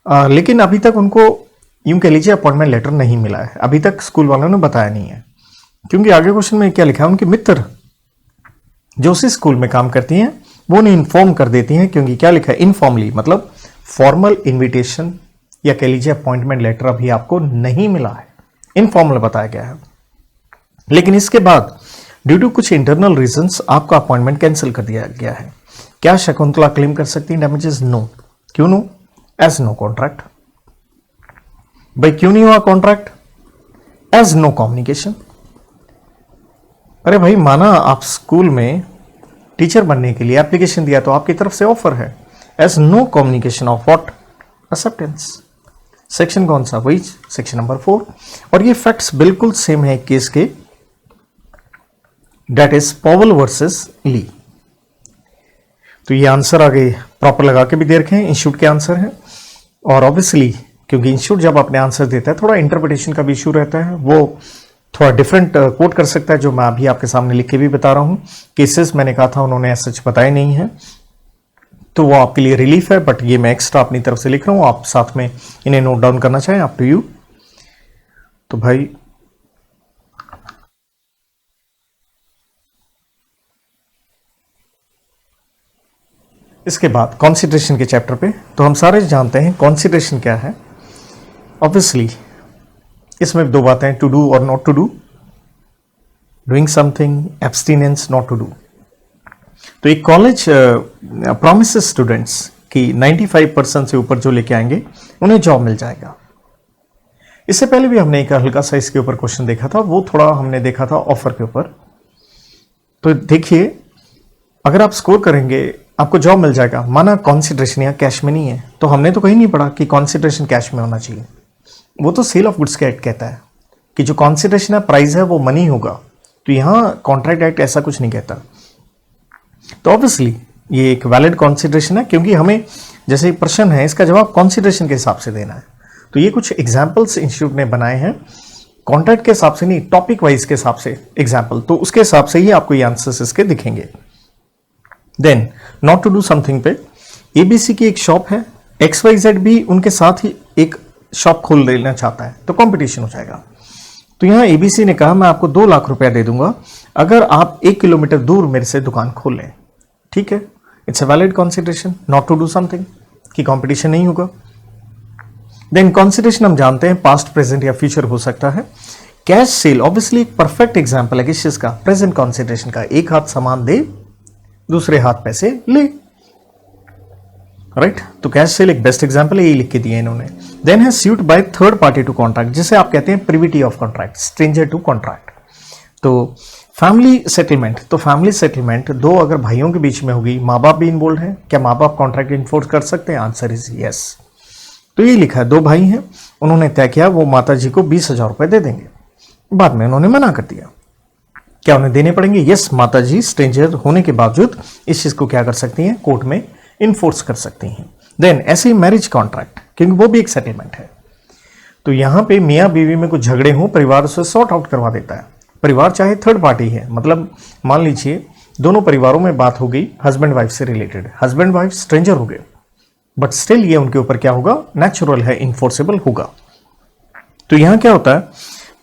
[SPEAKER 1] लेकिन अभी तक उनको यूं कह लीजिए अपॉइंटमेंट लेटर नहीं मिला है। अभी तक स्कूल वालों ने बताया नहीं है, क्योंकि आगे क्वेश्चन में क्या लिखा है, उनके मित्र जो उसी स्कूल में काम करती हैं वो उन्हें इन्फॉर्म कर देती हैं, क्योंकि क्या लिखा है, इनफॉर्मली, मतलब फॉर्मल इन्विटेशन या कह लीजिए अपॉइंटमेंट लेटर अभी आपको नहीं मिला है, इनफॉर्मल बताया गया है। लेकिन इसके बाद ड्यू टू कुछ इंटरनल रीजंस आपका अपॉइंटमेंट कैंसिल कर दिया गया है। क्या शकुंतला क्लेम कर सकती है डैमेजेस? नो। क्यों नो? As no contract. भाई क्यों नहीं हुआ कॉन्ट्रैक्ट? As no communication. अरे भाई माना आप स्कूल में टीचर बनने के लिए एप्लीकेशन दिया तो आपकी तरफ से ऑफर है, as no communication of what? Acceptance. Section कौन सा? वही सेक्शन नंबर 4। और ये फैक्ट्स बिल्कुल सेम है केस के, डेट इज पॉवल वर्सेस ली। तो ये आंसर आगे प्रॉपर लगा के भी दे रखे हैं, इंस्टीट्यूट के आंसर हैं। और ऑब्वियसली क्योंकि इंस्टीट्यूट जब अपने आंसर देता है थोड़ा इंटरप्रिटेशन का भी इशू रहता है, वो थोड़ा डिफरेंट कोट कर सकता है, जो मैं अभी आपके सामने लिख के भी बता रहा हूं। केसेस मैंने कहा था उन्होंने सच बताए नहीं है, तो वो आपके लिए रिलीफ है, बट ये मैं एक्स्ट्रा अपनी तरफ से लिख रहा हूं, आप साथ में इन्हें नोट डाउन करना चाहें, अप टू यू। तो भाई इसके बाद कॉन्सिडरेशन के चैप्टर पे, तो हम सारे जानते हैं कॉन्सिडरेशन क्या है। ऑब्वियसली इसमें दो बातें, टू डू और not to do, doing something, abstinence, not to do. तो एक कॉलेज प्रॉमिस स्टूडेंट्स की 95% से ऊपर जो लेके आएंगे उन्हें जॉब मिल जाएगा। इससे पहले भी हमने एक हल्का सा इसके ऊपर क्वेश्चन देखा था, वो थोड़ा हमने देखा था ऑफर के ऊपर। तो देखिए अगर आप स्कोर करेंगे आपको जॉब मिल जाएगा, माना कॉन्सिडरेशन यहाँ कैश में नहीं है, तो हमने तो कहीं नहीं पढ़ा कि कॉन्सिडरेशन कैश में होना चाहिए। वो तो सेल ऑफ गुड्स का एक्ट कहता है कि जो कॉन्सिडरेशन है, प्राइस है, वो मनी होगा। तो यहाँ कॉन्ट्रैक्ट एक्ट ऐसा कुछ नहीं कहता। तो ऑब्वियसली ये एक वैलिड कॉन्सिडरेशन है, क्योंकि हमें जैसे प्रश्न है इसका जवाब कॉन्सिडरेशन के हिसाब से देना है। तो ये कुछ एग्जाम्पल्स इंस्टीट्यूट ने बनाए हैं, कॉन्ट्रैक्ट के हिसाब से नहीं, टॉपिक वाइज के हिसाब से एग्जाम्पल, तो उसके हिसाब से ही आपको ये आंसर्स इसके दिखेंगे। Then not to do something पे एबीसी की एक शॉप है, XYZ भी उनके साथ ही एक शॉप खोल लेना चाहता है, तो कंपटीशन हो जाएगा। तो यहां एबीसी ने कहा मैं आपको 2 लाख रुपया दे दूंगा अगर आप 1 किलोमीटर दूर मेरे से दुकान खोल लें। ठीक है, it's a valid consideration, not to do something, कि कंपटीशन नहीं होगा। देन कॉन्सिडरेशन हम जानते हैं पास्ट, प्रेजेंट या फ्यूचर हो सकता है। कैश सेल ऑब्वियसली एक परफेक्ट एग्जाम्पल है किस चीज का? प्रेजेंट कॉन्सिडरेशन का। एक हाथ सामान दे, दूसरे हाथ पैसे ले, राइट? तो कैश सेल एक बेस्ट एग्जांपल है, ये लिख के दिया इन्होंने। देन है suit by third party to contract, जिसे आप कहते हैं privity of contract, stranger to contract. तो फैमिली सेटलमेंट, तो फैमिली सेटलमेंट दो अगर भाइयों के बीच में होगी, माँ बाप भी इन्वॉल्व है, क्या माँ बाप कॉन्ट्रैक्ट इन्फोर्स कर सकते हैं? Answer is yes. तो ये लिखा है 2 भाई हैं, उन्होंने तय किया वो माता जी को 20,000 रुपए दे देंगे, बाद में उन्होंने मना कर दिया। क्या उन्हें देने पड़ेंगे? यस, माता जी स्ट्रेंजर होने के बावजूद इस चीज को क्या कर सकती हैं? कोर्ट में इन्फोर्स कर सकती हैं। देन ऐसे ही मैरिज कॉन्ट्रैक्ट, क्योंकि वो भी एक सेटलमेंट है। तो यहां पे मियां बीवी में कुछ झगड़े हों, परिवार उसे सॉर्ट आउट करवा देता है। परिवार चाहे थर्ड पार्टी है, मतलब मान लीजिए दोनों परिवारों में बात हो गई हस्बैंड वाइफ से रिलेटेड, हस्बैंड वाइफ स्ट्रेंजर हो गए, बट स्टिल ये उनके ऊपर क्या होगा? नेचुरल है, इन्फोर्सेबल होगा। तो यहां क्या होता है,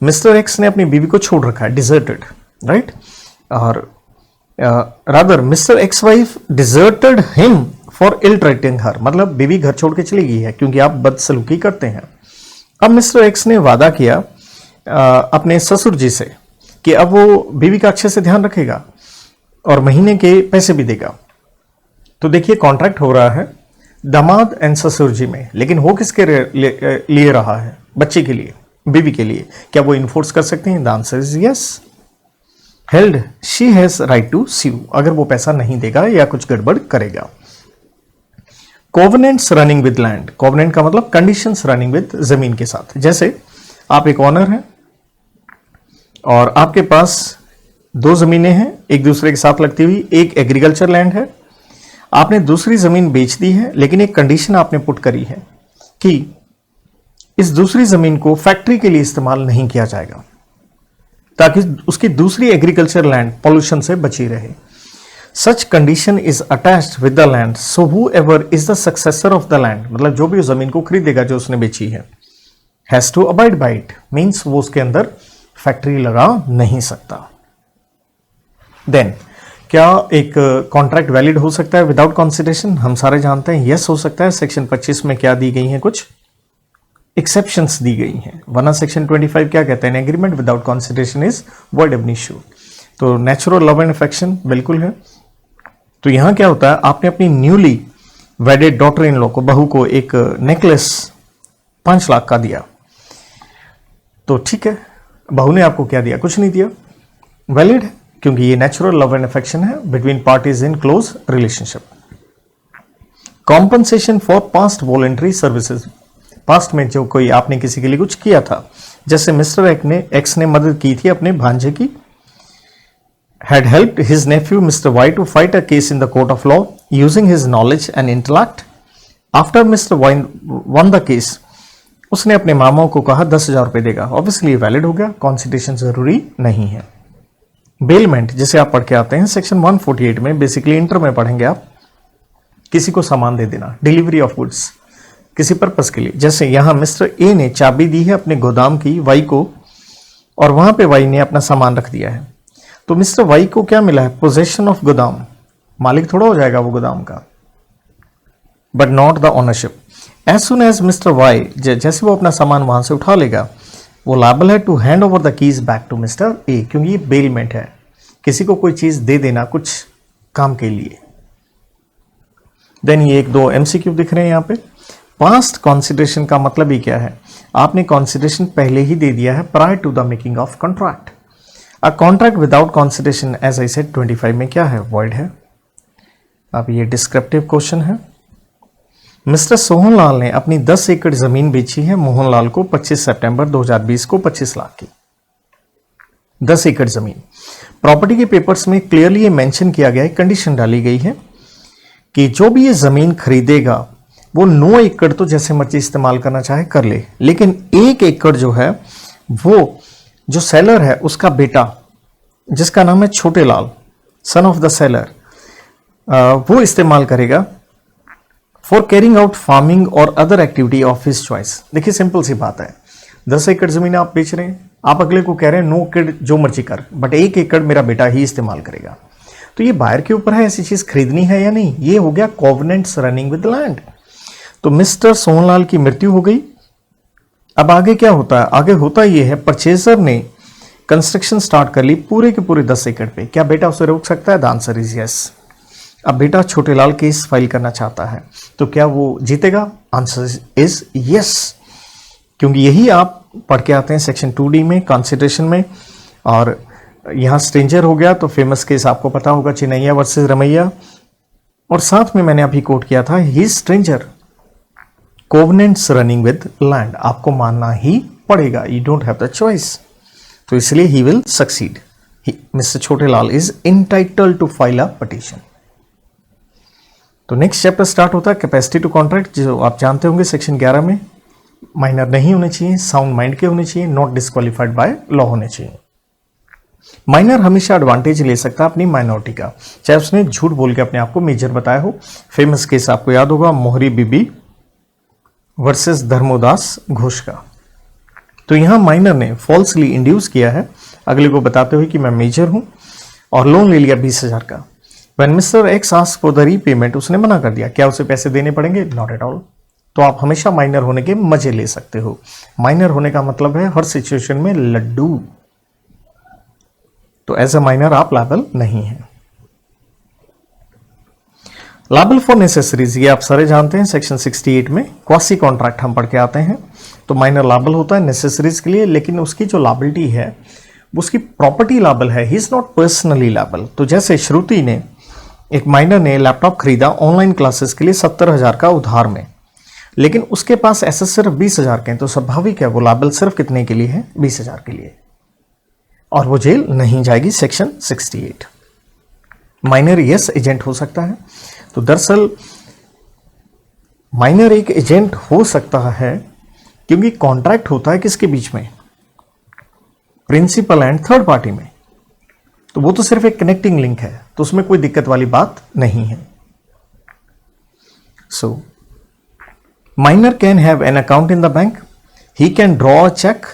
[SPEAKER 1] मिस्टर एक्स ने अपनी बीवी को छोड़ रखा है, डिजर्टेड, राइट? और rather mister X wife deserted him for ill treating her, मतलब बीवी घर छोड़ के चली गई है क्योंकि आप बदसलूकी करते हैं। अब मिस्टर एक्स ने वादा किया अपने ससुर जी से कि अब वो बीवी का अच्छे से ध्यान रखेगा और महीने के पैसे भी देगा। तो देखिए कॉन्ट्रैक्ट हो रहा है दामाद एंड ससुर जी में, लेकिन हो किसके लिए रहा है? बच्चे के लिए, बीवी के लिए। क्या वो इन्फोर्स कर सकते हैं? The answer is yes. Held she has right to sue, अगर वो पैसा नहीं देगा या कुछ गड़बड़ करेगा। Covenants running with land, covenant का मतलब कंडीशंस रनिंग विद जमीन के साथ। जैसे आप एक ऑनर हैं और आपके पास 2 जमीनें हैं एक दूसरे के साथ लगती हुई, एक एग्रीकल्चर लैंड है, आपने दूसरी जमीन बेच दी है, लेकिन एक कंडीशन आपने पुट करी है कि इस दूसरी जमीन को फैक्ट्री के लिए इस्तेमाल नहीं किया जाएगा। ताकि उसकी दूसरी एग्रीकल्चर लैंड पॉल्यूशन से बची रहे। Such condition is attached with the land, so whoever is the successor of the land, मतलब जो भी उस जमीन को खरीदेगा जो उसने बेची है, has to abide by it, means वो उसके अंदर फैक्ट्री लगा नहीं सकता। देन क्या एक कॉन्ट्रैक्ट वैलिड हो सकता है विदाउट कंसिडरेशन? हम सारे जानते हैं यस हो सकता है। सेक्शन 25 में क्या दी गई हैं, कुछ एक्सेप्शंस दी गई हैं, वरना सेक्शन 25 क्या कहते हैं, agreement without consideration is void एब इनिशियो। तो नेचुरल लव एंड अफेक्शन बिल्कुल है। तो यहां क्या होता है, आपने अपनी न्यूली वेडेड डॉटर इन लॉ को, बहू को एक नेकलेस 5 लाख का दिया, तो ठीक है, बहू ने आपको क्या दिया, कुछ नहीं दिया, वैलिड है, क्योंकि ये नेचुरल लव एंड अफेक्शन है between parties in close relationship. Compensation for past voluntary services, past में जो कोई आपने किसी के लिए कुछ किया था, जैसे मिस्टर एक्स ने मदद की थी अपने भांजे की, had helped his nephew Mr. Y to fight a case in the court of law using his knowledge and intellect. After Mr. Y won the case, उसने अपने मामाओं को कहा 10,000 रुपए देगा, ऑब्वियसली वैलिड हो गया, कॉन्सिडरेशन जरूरी नहीं है। बेलमेंट जिसे आप पढ़ के आते हैं सेक्शन 148 में, बेसिकली इंटर में पढ़ेंगे आप, किसी को सामान दे देना, डिलीवरी ऑफ गुड्स किसी पर्पस के लिए। जैसे यहां मिस्टर ए ने चाबी दी है अपने गोदाम की वाई को, और वहां पे वाई ने अपना सामान रख दिया है, तो मिस्टर वाई को क्या मिला है, पोजेशन ऑफ गोदाम, मालिक थोड़ा हो जाएगा वो गोदाम का, but not the ownership. As soon as mister Y, जैसे वो अपना सामान वहां से उठा लेगा, वो लायबल है to hand over the keys back to mister A, क्योंकि ये बेलमेंट है, किसी को कोई चीज दे देना कुछ काम के लिए। देन ये 1-2 एमसीक्यू दिख रहे हैं यहाँ पे। पास्ट कॉन्सिडरेशन का मतलब ही क्या है, आपने कॉन्सिडरेशन पहले ही दे दिया है prior to the making of contract. A contract without consideration as I said 25 में क्या है, वॉइड है। अब ये डिस्क्रिप्टिव क्वेश्चन है। मिस्टर सोहनलाल ने अपनी 10 एकड़ जमीन बेची है मोहनलाल को 25 सितंबर 2020 को 25 लाख की, 10 एकड़ जमीन। प्रॉपर्टी के पेपर्स में क्लियरली ये मेंशन किया गया है, कंडीशन डाली गई है कि जो भी ये जमीन खरीदेगा वो 9 एकड़ तो जैसे मर्जी इस्तेमाल करना चाहे कर ले, लेकिन 1 एकड़ जो है वो जो सेलर है उसका बेटा, जिसका नाम है छोटे लाल, सन ऑफ द सेलर, वो इस्तेमाल करेगा फॉर कैरिंग आउट फार्मिंग और other activity of his choice. देखिए सिंपल सी बात है, 10 एकड़ जमीन आप बेच रहे हैं, आप अगले को कह रहे हैं 9 एकड़ जो मर्जी कर, बट 1 एकड़ मेरा बेटा ही इस्तेमाल करेगा। तो ये बायर के ऊपर है ऐसी चीज खरीदनी है या नहीं, ये हो गया कोवेनेंट्स रनिंग विद लैंड। तो मिस्टर सोहनलाल की मृत्यु हो गई। अब आगे क्या होता है, आगे होता ये है परचेजर ने कंस्ट्रक्शन स्टार्ट कर ली पूरे के पूरे 10 एकड़ पे, क्या बेटा उसे रोक सकता है? The answer is yes. अब बेटा छोटेलाल केस फाइल करना चाहता है, तो क्या वो जीतेगा? आंसर इज यस, क्योंकि यही आप पढ़ के आते हैं सेक्शन 2D में कंसिडरेशन में। और यहां स्ट्रेंजर हो गया तो फेमस केस आपको पता होगा, चिन्नैया वर्सेस रमैया, और साथ में मैंने अभी कोट किया था ही stranger, covenants running with land, आपको मानना ही पड़ेगा, you don't have the choice. तो इसलिए he will succeed, mister Chhotelal is entitled to file a petition. तो नेक्स्ट चैप्टर स्टार्ट होता है कैपेसिटी टू कॉन्ट्रैक्ट, जो आप जानते होंगे सेक्शन 11 में। माइनर नहीं होने चाहिए, साउंड माइंड के होने चाहिए, नॉट डिस्क्वालिफाइड बाय लॉ होने चाहिए। माइनर हमेशा एडवांटेज ले सकता है अपनी माइनॉरिटी का, चाहे उसने झूठ बोल के अपने आप को मेजर बताया हो। फेमस केस आपको याद होगा, मोहरी बीबी वर्सेस धर्मोदास घोष का। तो यहां माइनर ने फॉल्सली इंड्यूस किया है अगले को बताते हुए कि मैं मेजर हूं, और लोन ले लिया 20,000 का। When mister x asked for the repayment, उसने मना कर दिया। क्या उसे पैसे देने पड़ेंगे? Not at all. तो आप हमेशा माइनर होने के मजे ले सकते हो। माइनर होने का मतलब है हर सिचुएशन में लड्डू। तो एज अ माइनर आप लायबल नहीं है। लायबल फॉर नेसेसरीज, ये आप सारे जानते हैं सेक्शन 68 में क्वासी कॉन्ट्रैक्ट हम पढ़ के आते हैं। तो माइनर लायबल होता है नेसेसरीज के लिए, लेकिन उसकी जो लायबिलिटी है उसकी प्रॉपर्टी लायबल है, he is not personally liable. तो जैसे श्रुति ने, एक माइनर ने लैपटॉप खरीदा ऑनलाइन क्लासेस के लिए 70,000 का उधार में, लेकिन उसके पास ऐसे सिर्फ 20,000 के हैं, तो स्वाभाविक है वो लायबल सिर्फ कितने के लिए है? 20,000 के लिए, और वो जेल नहीं जाएगी, सेक्शन 68। माइनर यस एजेंट हो सकता है। तो दरअसल माइनर एक एजेंट हो सकता है क्योंकि कॉन्ट्रैक्ट होता है किसके बीच में? प्रिंसिपल एंड थर्ड पार्टी में, तो वो तो सिर्फ एक कनेक्टिंग लिंक है, तो उसमें कोई दिक्कत वाली बात नहीं है। So minor can have an account in the bank, he can draw a cheque,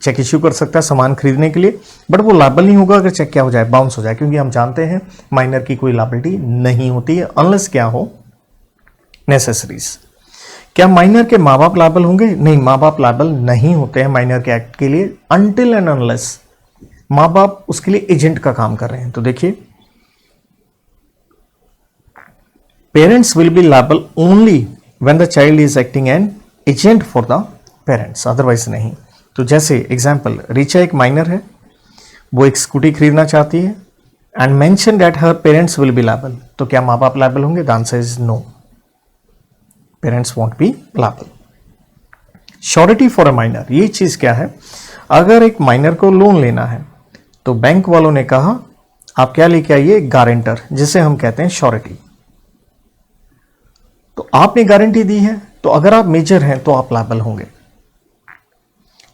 [SPEAKER 1] cheque issue कर सकता है सामान खरीदने के लिए, बट वो लायबल नहीं होगा अगर चेक क्या हो जाए, बाउंस हो जाए, क्योंकि हम जानते हैं माइनर की कोई लायबिलिटी नहीं होती है अनलेस क्या हो, नेसेसरीज। क्या माइनर के माँ बाप लायबल होंगे? नहीं, माँ बाप लायबल नहीं होते हैं माइनर के एक्ट के लिए अनटिल एंड अनलेस माँ बाप उसके लिए एजेंट का काम कर रहे हैं। तो देखिए, parents will be liable only when the child is acting an agent for the parents, otherwise नहीं। तो जैसे एग्जाम्पल, रिचा एक माइनर है, वो एक स्कूटी खरीदना चाहती है and mention that her parents will be liable, तो क्या माँ बाप लायबल होंगे? The answer is no, parents won't be liable. Surety for a minor, ये चीज क्या है? अगर एक माइनर को लोन लेना है तो बैंक वालों ने कहा आप क्या लेके आइए? गारंटर, जिसे हम कहते हैं श्योरिटी। तो आपने गारंटी दी है, तो अगर आप मेजर हैं तो आप लायबल होंगे।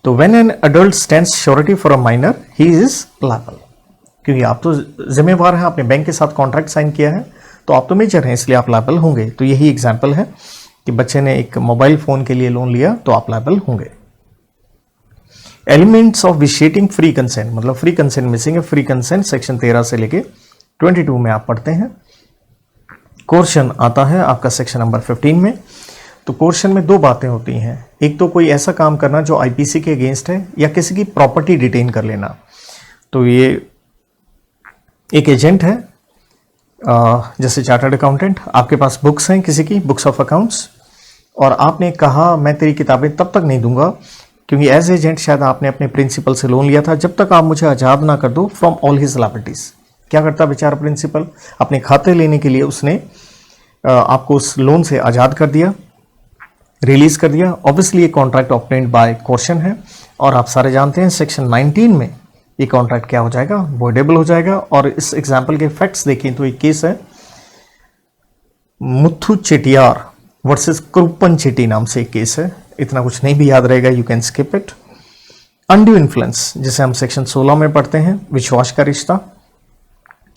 [SPEAKER 1] तो when an adult stands surety for a minor, he is liable, क्योंकि आप तो जिम्मेवार हैं, आपने बैंक के साथ कॉन्ट्रैक्ट साइन किया है, तो आप तो मेजर हैं, इसलिए आप लायबल होंगे। तो यही एग्जाम्पल है कि बच्चे ने एक मोबाइल फोन के लिए लोन लिया तो आप लायबल होंगे। एलिमेंट्स ऑफ विशिएटिंग फ्री कंसेंट, मतलब फ्री कंसेंट मिसिंग है। फ्री कंसेंट सेक्शन 13 से लेके 22 में आप पढ़ते हैं। क्वेश्चन आता है आपका सेक्शन नंबर 15 में। तो क्वेश्चन में दो बातें होती हैं, एक तो कोई ऐसा काम करना जो आईपीसी के अगेंस्ट है, या किसी की प्रॉपर्टी डिटेन कर लेना। तो ये एक एजेंट है, जैसे चार्टर्ड अकाउंटेंट, आपके पास बुक्स हैं किसी की, बुक्स ऑफ अकाउंट्स, और आपने कहा मैं तेरी किताबें तब तक नहीं दूंगा, क्योंकि एज एजेंट शायद आपने अपने प्रिंसिपल से लोन लिया था, जब तक आप मुझे आज़ाद ना कर दो फ्रॉम ऑल हिज लायबिलिटीज। क्या करता बेचारा प्रिंसिपल? अपने खाते लेने के लिए उसने आपको उस लोन से आज़ाद कर दिया, रिलीज कर दिया। ऑब्वियसली ये कॉन्ट्रैक्ट ऑब्टेन्ड बाय क्वेश्चन है, और आप सारे जानते हैं सेक्शन 19 में ये कॉन्ट्रैक्ट क्या हो जाएगा? वॉइडेबल हो जाएगा। और इस एग्जाम्पल के फैक्ट्स देखें तो एक केस है मुथु चेटियार वर्सेस कृपन चेटी नाम से एक केस है, इतना कुछ नहीं भी याद रहेगा, you can skip it. Undue influence, जिसे हम सेक्शन 16 में पढ़ते हैं, विश्वास का रिश्ता।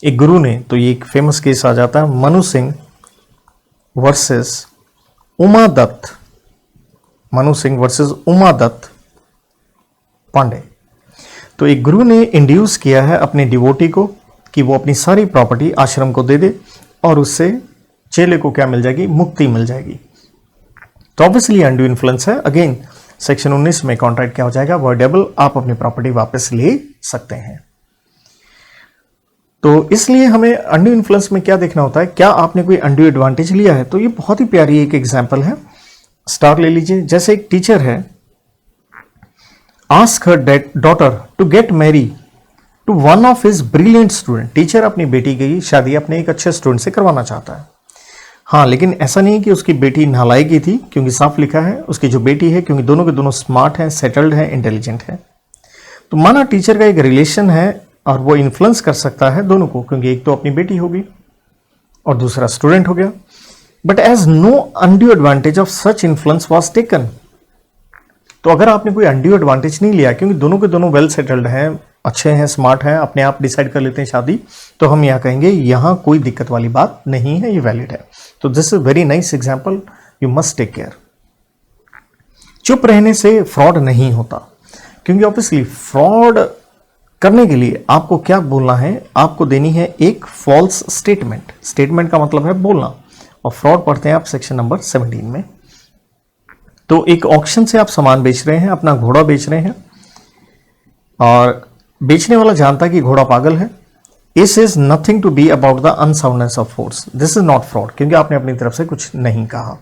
[SPEAKER 1] एक गुरु ने, तो ये एक फेमस केस आ जाता है मनु सिंह वर्सेस उमा दत्त, मनु सिंह वर्सेस उमा दत्त पांडे। तो एक गुरु ने इंड्यूस किया है अपने डिवोटी को कि वो अपनी सारी प्रॉपर्टी आश्रम को दे दे, और उससे चेले को क्या मिल जाएगी? मुक्ति मिल जाएगी। तो ऑब्वियसली अनड्यू इन्फ्लुएंस है। अगेन सेक्शन 19 में कॉन्ट्रैक्ट क्या हो जाएगा? वॉइडेबल, आप अपनी प्रॉपर्टी वापस ले सकते हैं। तो इसलिए हमें अनड्यू इन्फ्लुएंस में क्या देखना होता है? क्या आपने कोई अनड्यू एडवांटेज लिया है? तो ये बहुत ही प्यारी एक एग्जाम्पल है, स्टार ले लीजिए। जैसे एक टीचर है, ask her daughter to get marry to one of his brilliant student. Teacher अपनी बेटी की शादी अपने एक अच्छे स्टूडेंट से करवाना चाहता है। हाँ, लेकिन ऐसा नहीं कि उसकी बेटी नालायक ही थी, क्योंकि साफ लिखा है उसकी जो बेटी है, क्योंकि दोनों के दोनों स्मार्ट हैं, सेटल्ड हैं, इंटेलिजेंट हैं। तो माना टीचर का एक रिलेशन है और वो इन्फ्लुएंस कर सकता है दोनों को, क्योंकि एक तो अपनी बेटी होगी और दूसरा स्टूडेंट हो गया। But as no undue advantage of such influence was taken. तो अगर आपने कोई अनड्यू एडवांटेज नहीं लिया, क्योंकि दोनों के दोनों वेल सेटल्ड हैं, अच्छे हैं, स्मार्ट हैं, अपने आप डिसाइड कर लेते हैं शादी, तो हम यहाँ कहेंगे यहाँ कोई दिक्कत वाली बात नहीं है, ये वैलिड है। तो this is very nice example, you must take care. चुप रहने से फ्रॉड नहीं होता, क्योंकि ऑब्वियसली फ्रॉड करने के लिए आपको क्या बोलना है? आपको देनी है एक फॉल्स स्टेटमेंट। स्टेटमेंट का मतलब है बोलना, और फ्रॉड पढ़ते हैं आप सेक्शन नंबर 17 में। तो एक ऑक्शन से आप सामान बेच रहे हैं, अपना घोड़ा बेच रहे हैं, और बेचने वाला जानता है कि घोड़ा पागल है। This is nothing to be about the unsoundness of horse. This is not fraud, क्योंकि आपने अपनी तरफ से कुछ नहीं कहा।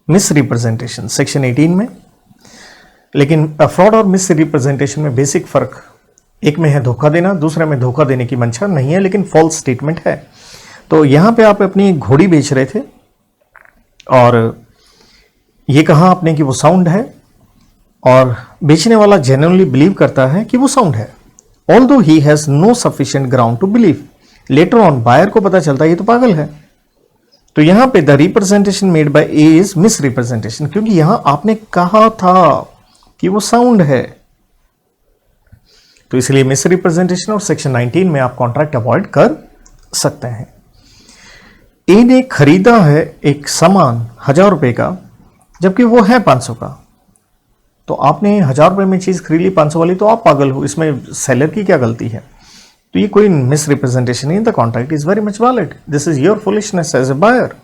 [SPEAKER 1] मिस रिप्रेजेंटेशन सेक्शन 18 में, लेकिन फ्रॉड और मिस रिप्रेजेंटेशन में बेसिक फर्क, एक में है धोखा देना, दूसरे में धोखा देने की मंशा नहीं है, लेकिन फॉल्स स्टेटमेंट है। तो यहां पे आप अपनी एक घोड़ी बेच रहे थे और ये कहा आपने कि वो साउंड है, और बेचने वाला जेन्युइनली बिलीव करता है कि वो साउंड है, although he has no sufficient ground to believe. Later on buyer को पता चलता है ये तो पागल है। तो यहां पे the representation made by A is miss representation, क्योंकि यहां आपने कहा था कि वो साउंड है, तो इसलिए मिस रिप्रेजेंटेशन और सेक्शन 19 में आप कॉन्ट्रैक्ट अवॉइड कर सकते हैं। ए ने खरीदा है एक सामान 1000 रुपए का, जबकि वो है 500 का। तो आपने 1000 रुपए में चीज खरीद ली 500 वाली, तो आप पागल हो, इसमें सेलर की क्या गलती है? तो ये कोई मिस रिप्रेजेंटेशन नहीं, the contract is very much valid, this is your foolishness as a buyer.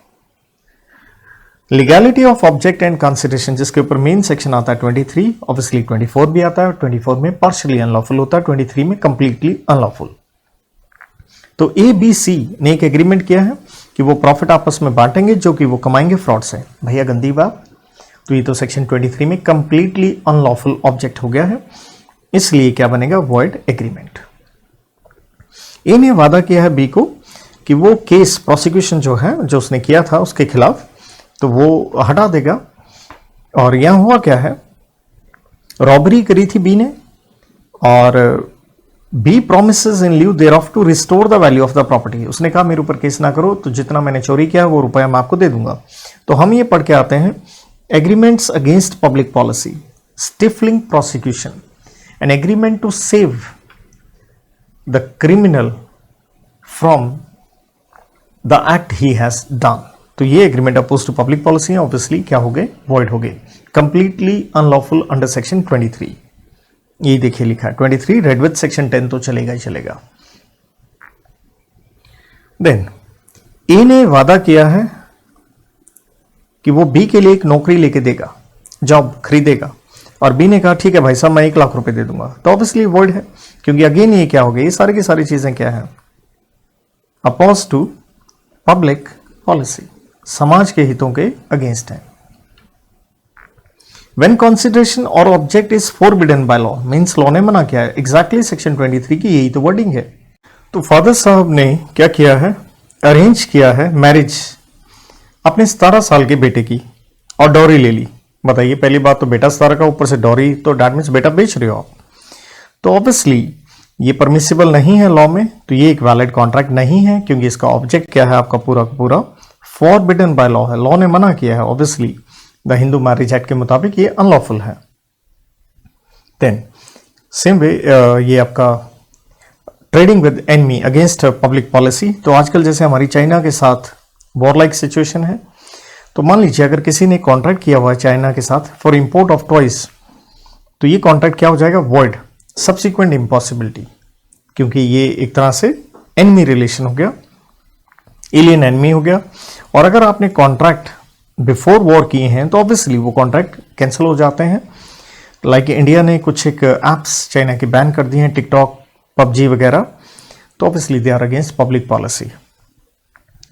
[SPEAKER 1] Legality of object and consideration, जिसके ऊपर मेन सेक्शन आता है 23, ऑब्वियसली 24 भी आता है। 24 में पार्शियली अनलॉफुल होता है, 23 में कंप्लीटली अनलॉफुल। तो ए बी सी ने एक एग्रीमेंट किया है कि वो प्रॉफिट आपस में बांटेंगे जो कि वो कमाएंगे फ्रॉड से। भैया गंदी बात, तो ये तो सेक्शन 23 में कंप्लीटली अनलॉफुल ऑब्जेक्ट हो गया है, इसलिए क्या बनेगा? Void agreement. ए ने वादा किया है बी को कि वो केस प्रोसिक्यूशन जो है, जो उसने किया था उसके खिलाफ, तो वो हटा देगा। और यहां हुआ क्या है? रॉबरी करी थी बी ने, और B promises in lieu thereof to restore the value of the property. उसने कहा मेरे ऊपर केस ना करो, तो जितना मैंने चोरी किया वो रुपया मैं आपको दे दूंगा। तो हम ये पढ़ के आते हैं, agreements against public policy, stifling prosecution, an agreement to save the criminal from the act he has done. तो ये agreement oppose to public policy है, ऑब्वियसली क्या हो गए? वॉइड हो गए, कंप्लीटली अनलॉफुल अंडर सेक्शन 23। ये देखिए लिखा है 23 रेड विथ सेक्शन 10, तो चलेगा ही चलेगा। देन ए ने वादा किया है कि वो बी के लिए एक नौकरी लेके देगा, जॉब खरीदेगा, और बी ने कहा ठीक है भाई साहब मैं 1 लाख रुपए दे दूंगा। तो ऑब्वियसली वॉइड है, क्योंकि अगेन ये क्या हो गया? ये सारी की सारी चीजें क्या है? अपोज टू पब्लिक पॉलिसी, समाज के हितों के अगेंस्ट है। When consideration or object is forbidden by law, means law ने मना किया है, एग्जैक्टली सेक्शन 23 की यही तो वर्डिंग है। तो फादर साहब ने क्या किया है? अरेंज किया है मैरिज अपने 17 साल के बेटे की, और डॉरी ले ली। बताइए, पहली बात तो बेटा 17 का, ऊपर से डॉरी, तो डैट मीन्स बेटा बेच रहे हो आप। तो ऑब्वियसली ये परमिसिबल नहीं है लॉ में, तो ये एक वैलिड कॉन्ट्रैक्ट नहीं है, क्योंकि इसका ऑब्जेक्ट क्या है? आपका पूरा का पूरा फॉरबिडन बाय लॉ है, लॉ ने मना किया है। Obviously the Hindu marriage act के मुताबिक ये अनलॉफुल है। देन सेम वे ये आपका trading with enemy against public policy. तो आजकल जैसे हमारी चाइना के साथ वॉरलाइक सिचुएशन है, तो मान लीजिए अगर किसी ने कॉन्ट्रैक्ट किया हुआ है चाइना के साथ फॉर इंपोर्ट ऑफ टॉयज, तो ये कॉन्ट्रैक्ट क्या हो जाएगा? वॉइड, सब्सिक्वेंट इम्पॉसिबिलिटी, क्योंकि ये एक तरह से एनमी रिलेशन हो गया, एलियन एनमी हो गया। और अगर आपने कॉन्ट्रैक्ट बिफोर वॉर किए हैं तो ऑब्वियसली वो कॉन्ट्रैक्ट कैंसिल हो जाते हैं। लाइक इंडिया ने कुछ एक एप्स चाइना की बैन कर दी हैं, टिकटॉक, पबजी वगैरह, तो obviously they are against public policy.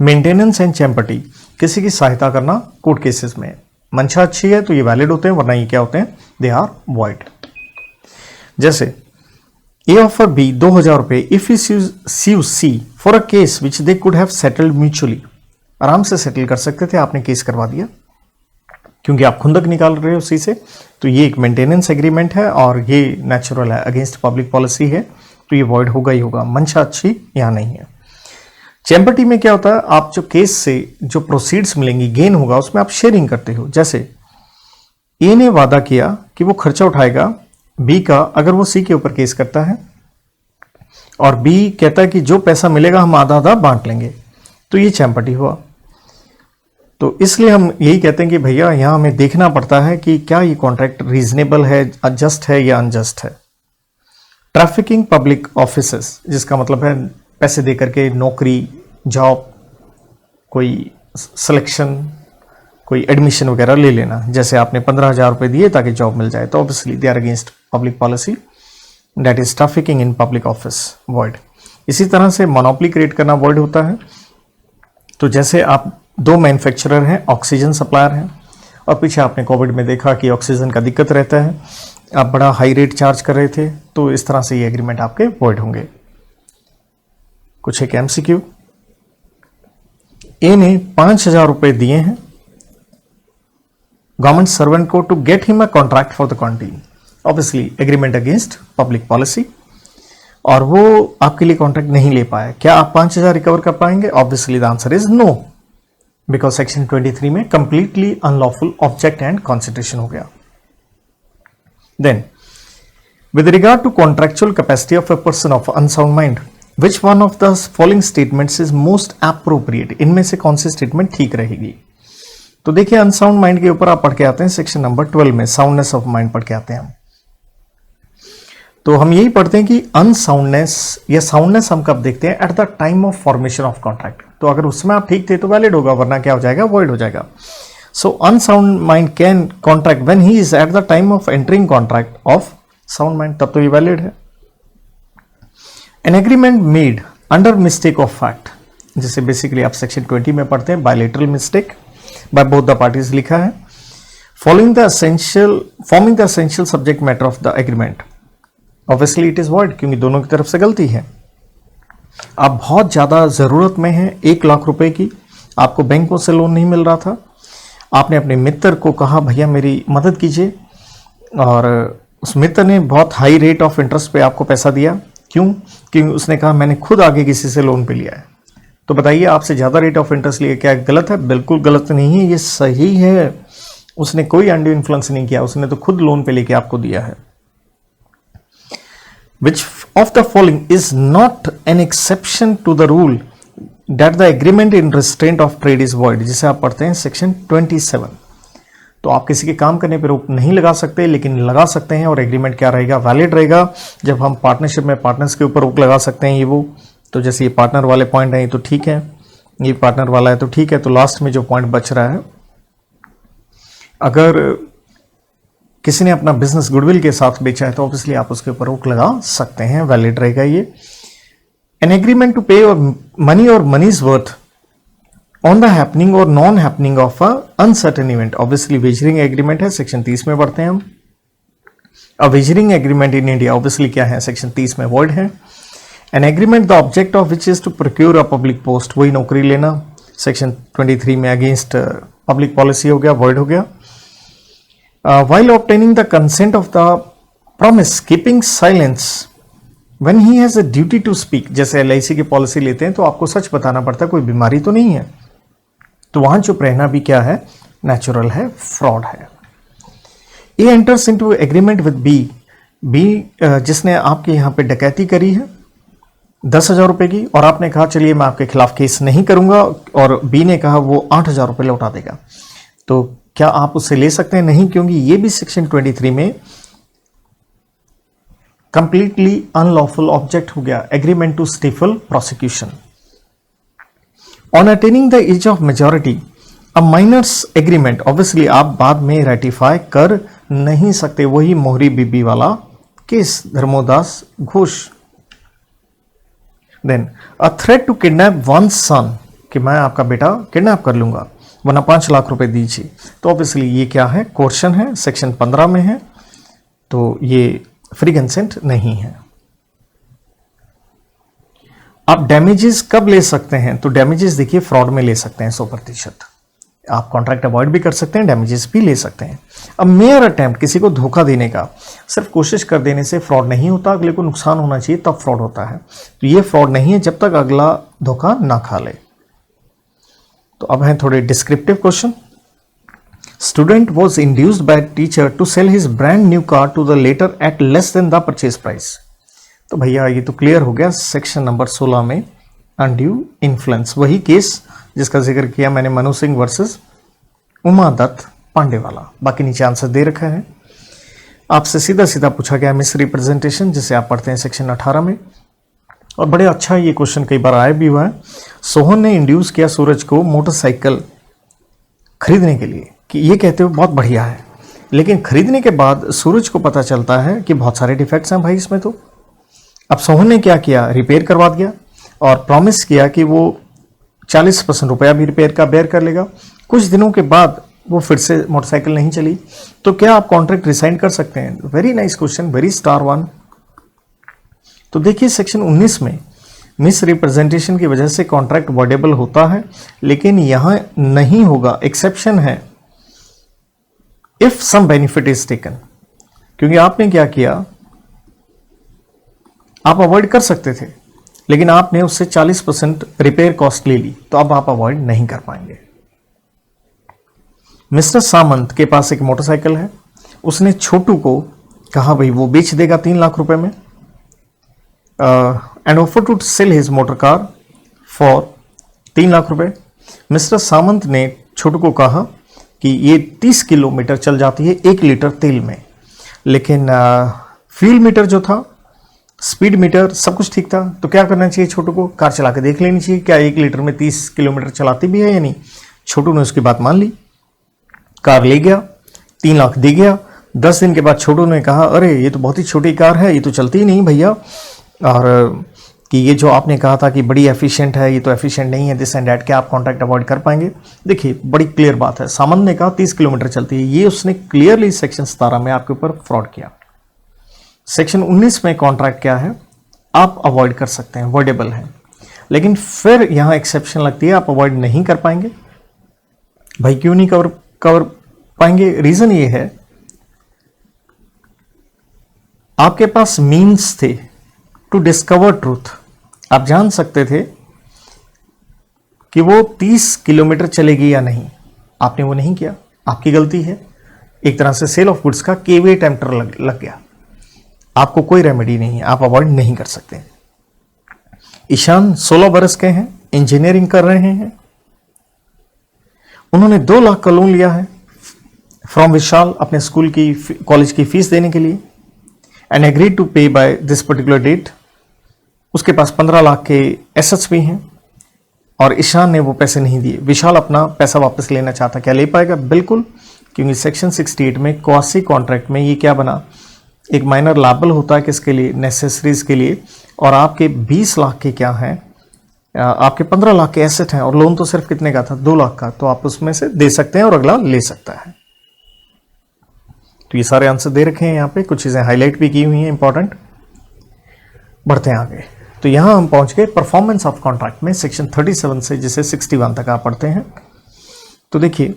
[SPEAKER 1] Maintenance and champerty, किसी की सहायता करना कोर्ट केसेस में, मंशा अच्छी है तो ये वैलिड होते हैं, वरना ये क्या होते हैं? They are void. जैसे ए ऑफर बी 2000 रुपए if he sues C for a case which they could have settled mutually. आराम से सेटल कर सकते थे, आपने केस करवा दिया क्योंकि आप खुंदक निकाल रहे हो उसी से। तो ये एक मेंटेनेंस एग्रीमेंट है और ये नेचुरल है, अगेंस्ट पब्लिक पॉलिसी है, तो ये वॉइड होगा ही होगा, मंशा अच्छी यहां नहीं है। चैम्पर्टी में क्या होता है? आप जो केस से जो प्रोसीड्स मिलेंगी, गेन होगा, उसमें आप शेयरिंग करते हो। जैसे ए ने वादा किया कि वो खर्चा उठाएगा बी का अगर वो सी के ऊपर केस करता है, और बी कहता है कि जो पैसा मिलेगा हम आधा आधा बांट लेंगे, तो ये चैम्पर्टी हुआ। तो इसलिए हम यही कहते हैं कि भैया यहां हमें देखना पड़ता है कि क्या ये कॉन्ट्रैक्ट रीजनेबल है, जस्ट है या अनजस्ट है। ट्रैफिकिंग पब्लिक ऑफिसेस, जिसका मतलब है पैसे दे करके नौकरी, जॉब, कोई सिलेक्शन, कोई एडमिशन वगैरह ले लेना। जैसे आपने 15,000 रुपए दिए ताकि जॉब मिल जाए, तो obviously they are against public policy, that is trafficking in public office, void. इसी तरह से मोनोपोली क्रिएट करना वॉइड होता है। तो जैसे आप दो मैन्युफैक्चरर हैं, ऑक्सीजन सप्लायर हैं, और पीछे आपने कोविड में देखा कि ऑक्सीजन का दिक्कत रहता है, आप बड़ा हाई रेट चार्ज कर रहे थे, तो इस तरह से ये एग्रीमेंट आपके वॉइड होंगे। कुछ एक एमसीक्यू, ए ने 5,000 रुपए दिए हैं गवर्नमेंट सर्वेंट को to get him a contract for the canteen, obviously agreement against public policy, और वो आपके लिए कॉन्ट्रैक्ट नहीं ले पाए। क्या आप 5,000 रिकवर कर पाएंगे? Obviously the answer is no, because section 23 में completely unlawful object and consideration हो गया। Then with regard to contractual capacity of a person of unsound mind, which one of the following statements is most appropriate, इनमें से कौन सी स्टेटमेंट ठीक रहेगी? तो देखिए अनसाउंड माइंड के ऊपर आप पढ़ के आते हैं सेक्शन नंबर 12 में, साउंडनेस ऑफ माइंड पढ़ के आते हैं हम। तो हम यही पढ़ते हैं कि अनसाउंडनेस या साउंडनेस हम कब देखते हैं? Eight the time of formation of contract. तो अगर उसमें आप ठीक थे तो वैलिड होगा, वरना क्या हो जाएगा? वॉइड हो जाएगा। So unsound mind can contract when he is at the time of entering contract of sound mind, तब तो ये वैलिड है। An agreement made under mistake of fact, जैसे बेसिकली आप सेक्शन 20 में पढ़ते हैं, bilateral mistake by both the parties लिखा है। Forming the essential subject matter of the agreement, obviously it is void, क्योंकि दोनों की तरफ से गलती है। आप बहुत ज्यादा जरूरत में हैं 1 लाख रुपए की, आपको बैंकों से लोन नहीं मिल रहा था, आपने अपने मित्र को कहा भैया मेरी मदद कीजिए, और उस मित्र ने बहुत हाई रेट ऑफ इंटरेस्ट पे आपको पैसा दिया। क्यों? क्योंकि उसने कहा मैंने खुद आगे किसी से लोन पे लिया है। तो बताइए आपसे ज्यादा रेट ऑफ इंटरेस्ट लिया, क्या गलत है? बिल्कुल गलत नहीं है, ये सही है। उसने कोई अनड्यू इन्फ्लुएंस नहीं किया, उसने तो खुद लोन पे लेके आपको दिया है। Which of the following is not an exception to the rule that the agreement in restraint of trade is void, जिसे आप पढ़ते हैं सेक्शन 27। तो आप किसी के काम करने पर रोक नहीं लगा सकते, लेकिन लगा सकते हैं, और एग्रीमेंट क्या रहेगा? वैलिड रहेगा। जब हम पार्टनरशिप में पार्टनर्स के ऊपर रोक लगा सकते हैं, ये वो, तो जैसे ये पार्टनर वाले पॉइंट हैं, ये तो ठीक है, ये पार्टनर वाला है तो ठीक है। तो लास्ट में जो पॉइंट बच रहा है, अगर किसी ने अपना बिजनेस गुडविल के साथ बेचा है तो ऑब्वियसली आप उसके ऊपर रोक लगा सकते हैं, वैलिड रहेगा ये। An agreement to pay money और money's worth on the happening और non happening of a uncertain event, obviously wagering agreement है, सेक्शन 30 में पढ़ते हैं हम। अब wagering agreement in India obviously क्या है? सेक्शन 30 में वॉइड है। An agreement the object of which is to procure a public post, वही नौकरी लेना, सेक्शन 23 में अगेंस्ट पब्लिक पॉलिसी हो गया, वॉइड हो गया। While obtaining the consent of the promise, keeping silence when he has a duty to speak, जैसे LIC की पॉलिसी लेते हैं तो आपको सच बताना पड़ता है, कोई बीमारी तो नहीं है, तो वहां चुप रहना भी क्या है? नेचुरल है, फ्रॉड है। A enters into agreement with B, जिसने आपके यहां पे डकैती करी है 10,000 रुपए की, और आपने कहा चलिए मैं आपके खिलाफ केस नहीं करूंगा, और B ने कहा वो 8,000 रुपए लौटा देगा, तो क्या आप उससे ले सकते हैं? नहीं, क्योंकि ये भी सेक्शन 23 में कंप्लीटली अनलॉफुल ऑब्जेक्ट हो गया, agreement to stifle prosecution. On attaining the age of majority a minor's agreement, obviously आप बाद में रेटिफाई कर नहीं सकते, वही मोहरी बीबी वाला case, Dharmodas Ghose. Then a threat to kidnap one son, कि मैं आपका बेटा किडनैप कर लूंगा वरना 5 लाख रुपए दीजिए, तो ऑब्वियसली ये क्या है? कोर्शन है, सेक्शन 15 में है, तो ये फ्री कंसेंट नहीं है। आप डैमेजेस कब ले सकते हैं? तो डैमेजेस देखिए फ्रॉड में ले सकते हैं 100%। आप कॉन्ट्रैक्ट अवॉइड भी कर सकते हैं, डैमेजेस भी ले सकते हैं। अब मेयर अटेम्प्ट, किसी को धोखा देने का, सिर्फ कोशिश कर देने से फ्रॉड नहीं होता, अगले को नुकसान होना चाहिए तब फ्रॉड होता है। तो ये फ्रॉड नहीं है जब तक अगला धोखा ना खा ले। तो अब हैं थोड़े descriptive question. Student was induced by teacher to sell his brand new car to the latter at less than the purchase price. तो भैया ये तो क्लियर हो गया, सेक्शन नंबर 16 में अनड्यू इन्फ्लुएंस, वही केस जिसका जिक्र किया मैंने, मनु सिंह वर्सेस उमा दत्त पांडे वाला। बाकी नीचे आंसर दे रखा है। आपसे सीधा सीधा पूछा गया मिस रिप्रेजेंटेशन, जिसे आप पढ़ते हैं सेक्शन 18 में, और बड़े अच्छा ये क्वेश्चन कई बार आया भी हुआ है। सोहन ने इंड्यूस किया सूरज को मोटरसाइकिल खरीदने के लिए, कि ये कहते हुए बहुत बढ़िया है, लेकिन खरीदने के बाद सूरज को पता चलता है कि बहुत सारे डिफेक्ट्स हैं भाई इसमें। तो अब सोहन ने क्या किया? रिपेयर करवा दिया, और प्रॉमिस किया कि वो 40% रुपया भी रिपेयर का बेयर कर लेगा। कुछ दिनों के बाद वो फिर से मोटरसाइकिल नहीं चली, तो क्या आप कॉन्ट्रैक्ट रिसाइन कर सकते हैं? Very nice question, very star one. तो देखिए सेक्शन 19 में मिस रिप्रेजेंटेशन की वजह से कॉन्ट्रैक्ट वॉइडेबल होता है, लेकिन यहां नहीं होगा, एक्सेप्शन है if some benefit is taken. क्योंकि आपने क्या किया, आप अवॉइड कर सकते थे, लेकिन आपने उससे 40% रिपेयर कॉस्ट ले ली, तो अब आप अवॉइड नहीं कर पाएंगे। मिस्टर सामंत के पास एक मोटरसाइकिल है, उसने छोटू को कहा भाई वो बेच देगा 3 लाख रुपए में, and offer to sell his motor car for 3 lakh रुपए। मिस्टर सामंत ने छोटू को कहा कि ये 30 किलोमीटर चल जाती है 1 लीटर तेल में, लेकिन फ्यूल मीटर जो था, स्पीड मीटर, सब कुछ ठीक था। तो क्या करना चाहिए छोटू को? कार चला के देख लेनी चाहिए क्या 1 लीटर में 30 किलोमीटर चलाती भी है या नहीं। छोटू ने उसकी बात मान ली, कार ले गया, 3 लाख दे गया। 10 दिन के बाद छोटू ने कहा अरे ये तो बहुत ही छोटी कार है, ये तो चलती ही नहीं भैया, और कि ये जो आपने कहा था कि बड़ी एफिशिएंट है, ये तो एफिशिएंट नहीं है, दिस एंड दैट, क्या आप कॉन्ट्रैक्ट अवॉइड कर पाएंगे? देखिए बड़ी क्लियर बात है, सामंत ने कहा 30 किलोमीटर चलती है, ये उसने क्लियरली सेक्शन 17 में आपके ऊपर फ्रॉड किया। सेक्शन 19 में कॉन्ट्रैक्ट क्या है, आप अवॉइड कर सकते हैं, अवॉइडेबल है, लेकिन फिर यहां एक्सेप्शन लगती है, आप अवॉइड नहीं कर पाएंगे। भाई क्यों नहीं कवर पाएंगे? रीजन ये है आपके पास मीन्स थे टू डिस्कवर ट्रूथ, आप जान सकते थे कि वो 30 किलोमीटर चलेगी या नहीं, आपने वो नहीं किया, आपकी गलती है। एक तरह से सेल ऑफ गुड्स का केवे टेम्पटर लग गया, आपको कोई रेमेडी नहीं है, आप अवॉइड नहीं कर सकते। ईशान 16 बरस के हैं, इंजीनियरिंग कर रहे हैं, उन्होंने 2 लाख का लोन लिया है फ्रॉम विशाल अपने स्कूल की कॉलेज की फीस देने के लिए, एंड एग्रीड टू पे बाय दिस पर्टिकुलर डेट। उसके पास 15 लाख के एसेट्स भी हैं और ईशान ने वो पैसे नहीं दिए। विशाल अपना पैसा वापस लेना चाहता, क्या ले पाएगा? बिल्कुल, क्योंकि सेक्शन 68 में क्वासी कॉन्ट्रैक्ट में ये क्या बना, एक माइनर लायबल होता है किसके लिए, नेसेसरीज के लिए, और आपके 20 लाख के क्या हैं, आपके 15 लाख के एसेट हैं और लोन तो सिर्फ कितने का था, 2 लाख का, तो आप उसमें से दे सकते हैं और अगला ले सकता है। तो ये सारे आंसर दे रखे हैं, यहाँ पे कुछ चीजें हाईलाइट भी की हुई हैं इंपॉर्टेंट। बढ़ते हैं आगे, तो यहां हम पहुंच गए परफॉर्मेंस ऑफ कॉन्ट्रैक्ट में, सेक्शन 37 से जिसे 61 तक आप पढ़ते हैं। तो देखिए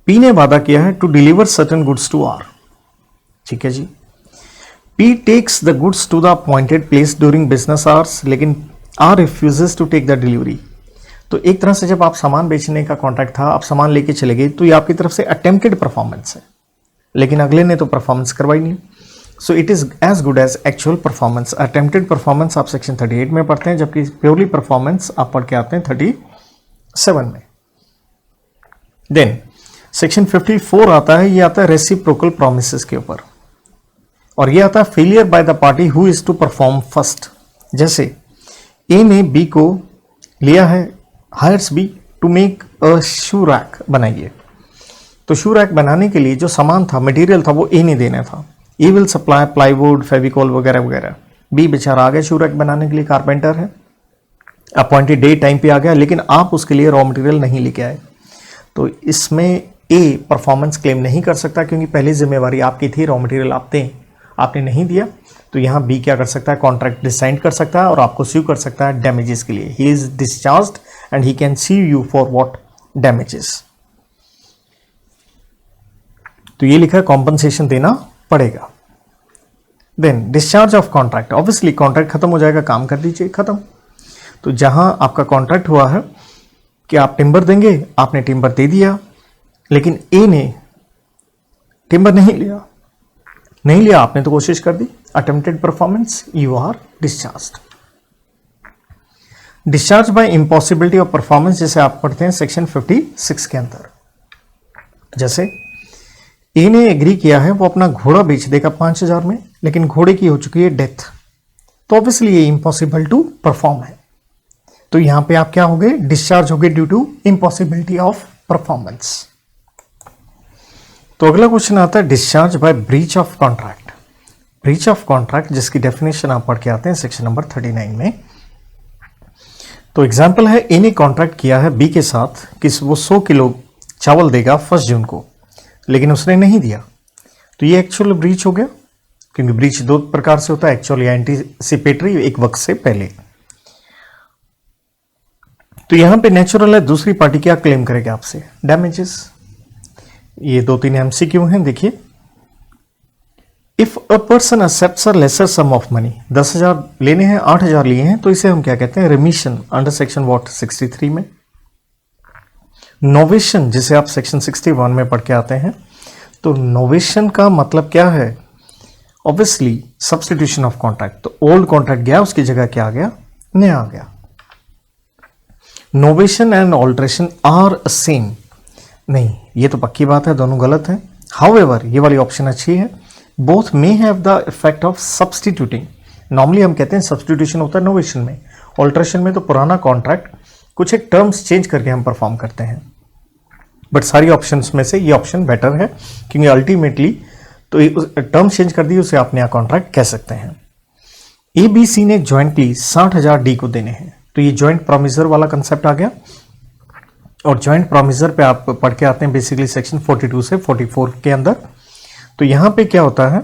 [SPEAKER 1] पी ने वादा किया है to deliver certain goods to R, ठीक है जी। P takes the goods to the appointed place during business hours, लेकिन R refuses to take the delivery. तो एक तरह से जब आप सामान बेचने का कॉन्ट्रैक्ट था, आप सामान लेके चले गए, तो ये आपकी तरफ से अटेम्प्टेड परफॉर्मेंस है, लेकिन अगले ने तो परफॉर्मेंस करवाई नहीं। So it is as good as actual performance. Attempted performance आप सेक्शन 38 में पढ़ते हैं, जबकि प्योरली परफॉर्मेंस आप पढ़ के आते हैं 37 में। देन सेक्शन 54 आता है, ये आता है रेसिप्रोकल प्रोमिसेस के ऊपर, और ये आता है failure by the party who is to perform first. जैसे ए ने बी को लिया है, hires B to make a shoe rack, बनाइए। तो शू रैक बनाने के लिए जो सामान था, मटेरियल था, वो ए ने देना था। ए विल सप्लाई प्लाईवुड, फेविकॉल वगैरह वगैरह। बी बेचारा आ गया शू रैक बनाने के लिए, कारपेंटर है, अपॉइंटेड डे टाइम पे आ गया, लेकिन आप उसके लिए रॉ मटेरियल नहीं लेके आए। तो इसमें ए परफॉर्मेंस क्लेम नहीं कर सकता, क्योंकि पहली जिम्मेवारी आपकी थी, रॉ मटेरियल आप दें, आपने नहीं दिया। तो यहां बी क्या कर सकता है, कॉन्ट्रैक्ट डिसाइड कर सकता है और आपको स्यू कर सकता है डैमेजेस के लिए। He is discharged and he can sue you for what, damages. तो ये लिखा है कॉम्पनसेशन देना पड़ेगा। Then discharge of contract, obviously contract खत्म हो जाएगा, काम कर दीजिए, खत्म। तो जहां आपका कॉन्ट्रैक्ट हुआ है कि आप टिम्बर देंगे, आपने टिम्बर दे दिया, लेकिन ए ने टिम्बर नहीं लिया, आपने तो कोशिश कर दी, attempted performance, you are discharged. Discharge by impossibility of performance, जैसे आप पढ़ते हैं सेक्शन 56 के अंदर। जैसे ए ने एग्री किया है वो अपना घोड़ा बेच देगा 5000 में, लेकिन घोड़े की हो चुकी है डेथ, तो ऑब्वियसली ये इम्पॉसिबल टू परफॉर्म है। तो यहां पे आप क्या हो गए, डिस्चार्ज हो गए due to impossibility of performance. तो अगला क्वेश्चन आता है discharge by breach of contract. Breach of contract जिसकी डेफिनेशन आप पढ़ के आते हैं सेक्शन नंबर 39 में। तो एग्जाम्पल है, ए ने कॉन्ट्रैक्ट किया है बी के साथ कि वो 100 किलो चावल देगा 1 जून को, लेकिन उसने नहीं दिया, तो ये एक्चुअल ब्रीच हो गया, क्योंकि ब्रीच 2 प्रकार से होता है, एक्चुअल या एंटीसिपेटरी, एक वक्त से पहले। तो यहां पे नेचुरल है, दूसरी पार्टी क्या क्लेम करेगा आपसे, डैमेजेस। ये 2-3 एमसीक्यू हैं, देखिए। If a person accepts a lesser sum of money, 10,000 लेने हैं, 8,000 लिए हैं, तो इसे हम क्या कहते हैं, रिमिशन, अंडर सेक्शन व्हाट, 63 में। नोवेशन जिसे आप सेक्शन 61 में पढ़ के आते हैं। तो नोवेशन का मतलब क्या है ऑब्वियसली सब्स्टिट्यूशन ऑफ कॉन्ट्रैक्ट, तो ओल्ड कॉन्ट्रैक्ट गया, उसकी जगह क्या आ गया, नया आ गया। Novation and alteration are same, नहीं ये तो पक्की बात है, दोनों गलत है। हाउएवर ये वाली ऑप्शन अच्छी है, both may have the effect of substituting. Normally हम कहते हैं सब्स्टिट्यूशन होता है नोवेशन में, ऑल्ट्रेशन में तो पुराना कॉन्ट्रैक्ट कुछ एक टर्म्स चेंज करके हम परफॉर्म करते हैं। बट सारी ऑप्शंस में से ये ऑप्शन बेटर है, क्योंकि अल्टीमेटली तो टर्म्स चेंज कर दी, उसे आप नया कॉन्ट्रैक्ट कह सकते हैं। ए बी सी ने ज्वाइंटली 60,000 डी को देने हैं, तो ये ज्वाइंट प्रोमिसर वाला कंसेप्ट आ गया। और ज्वाइंट प्रोमिसर पे आप पढ़ के आते हैं बेसिकली सेक्शन 42 से 44 के अंदर। तो यहां पे क्या होता है,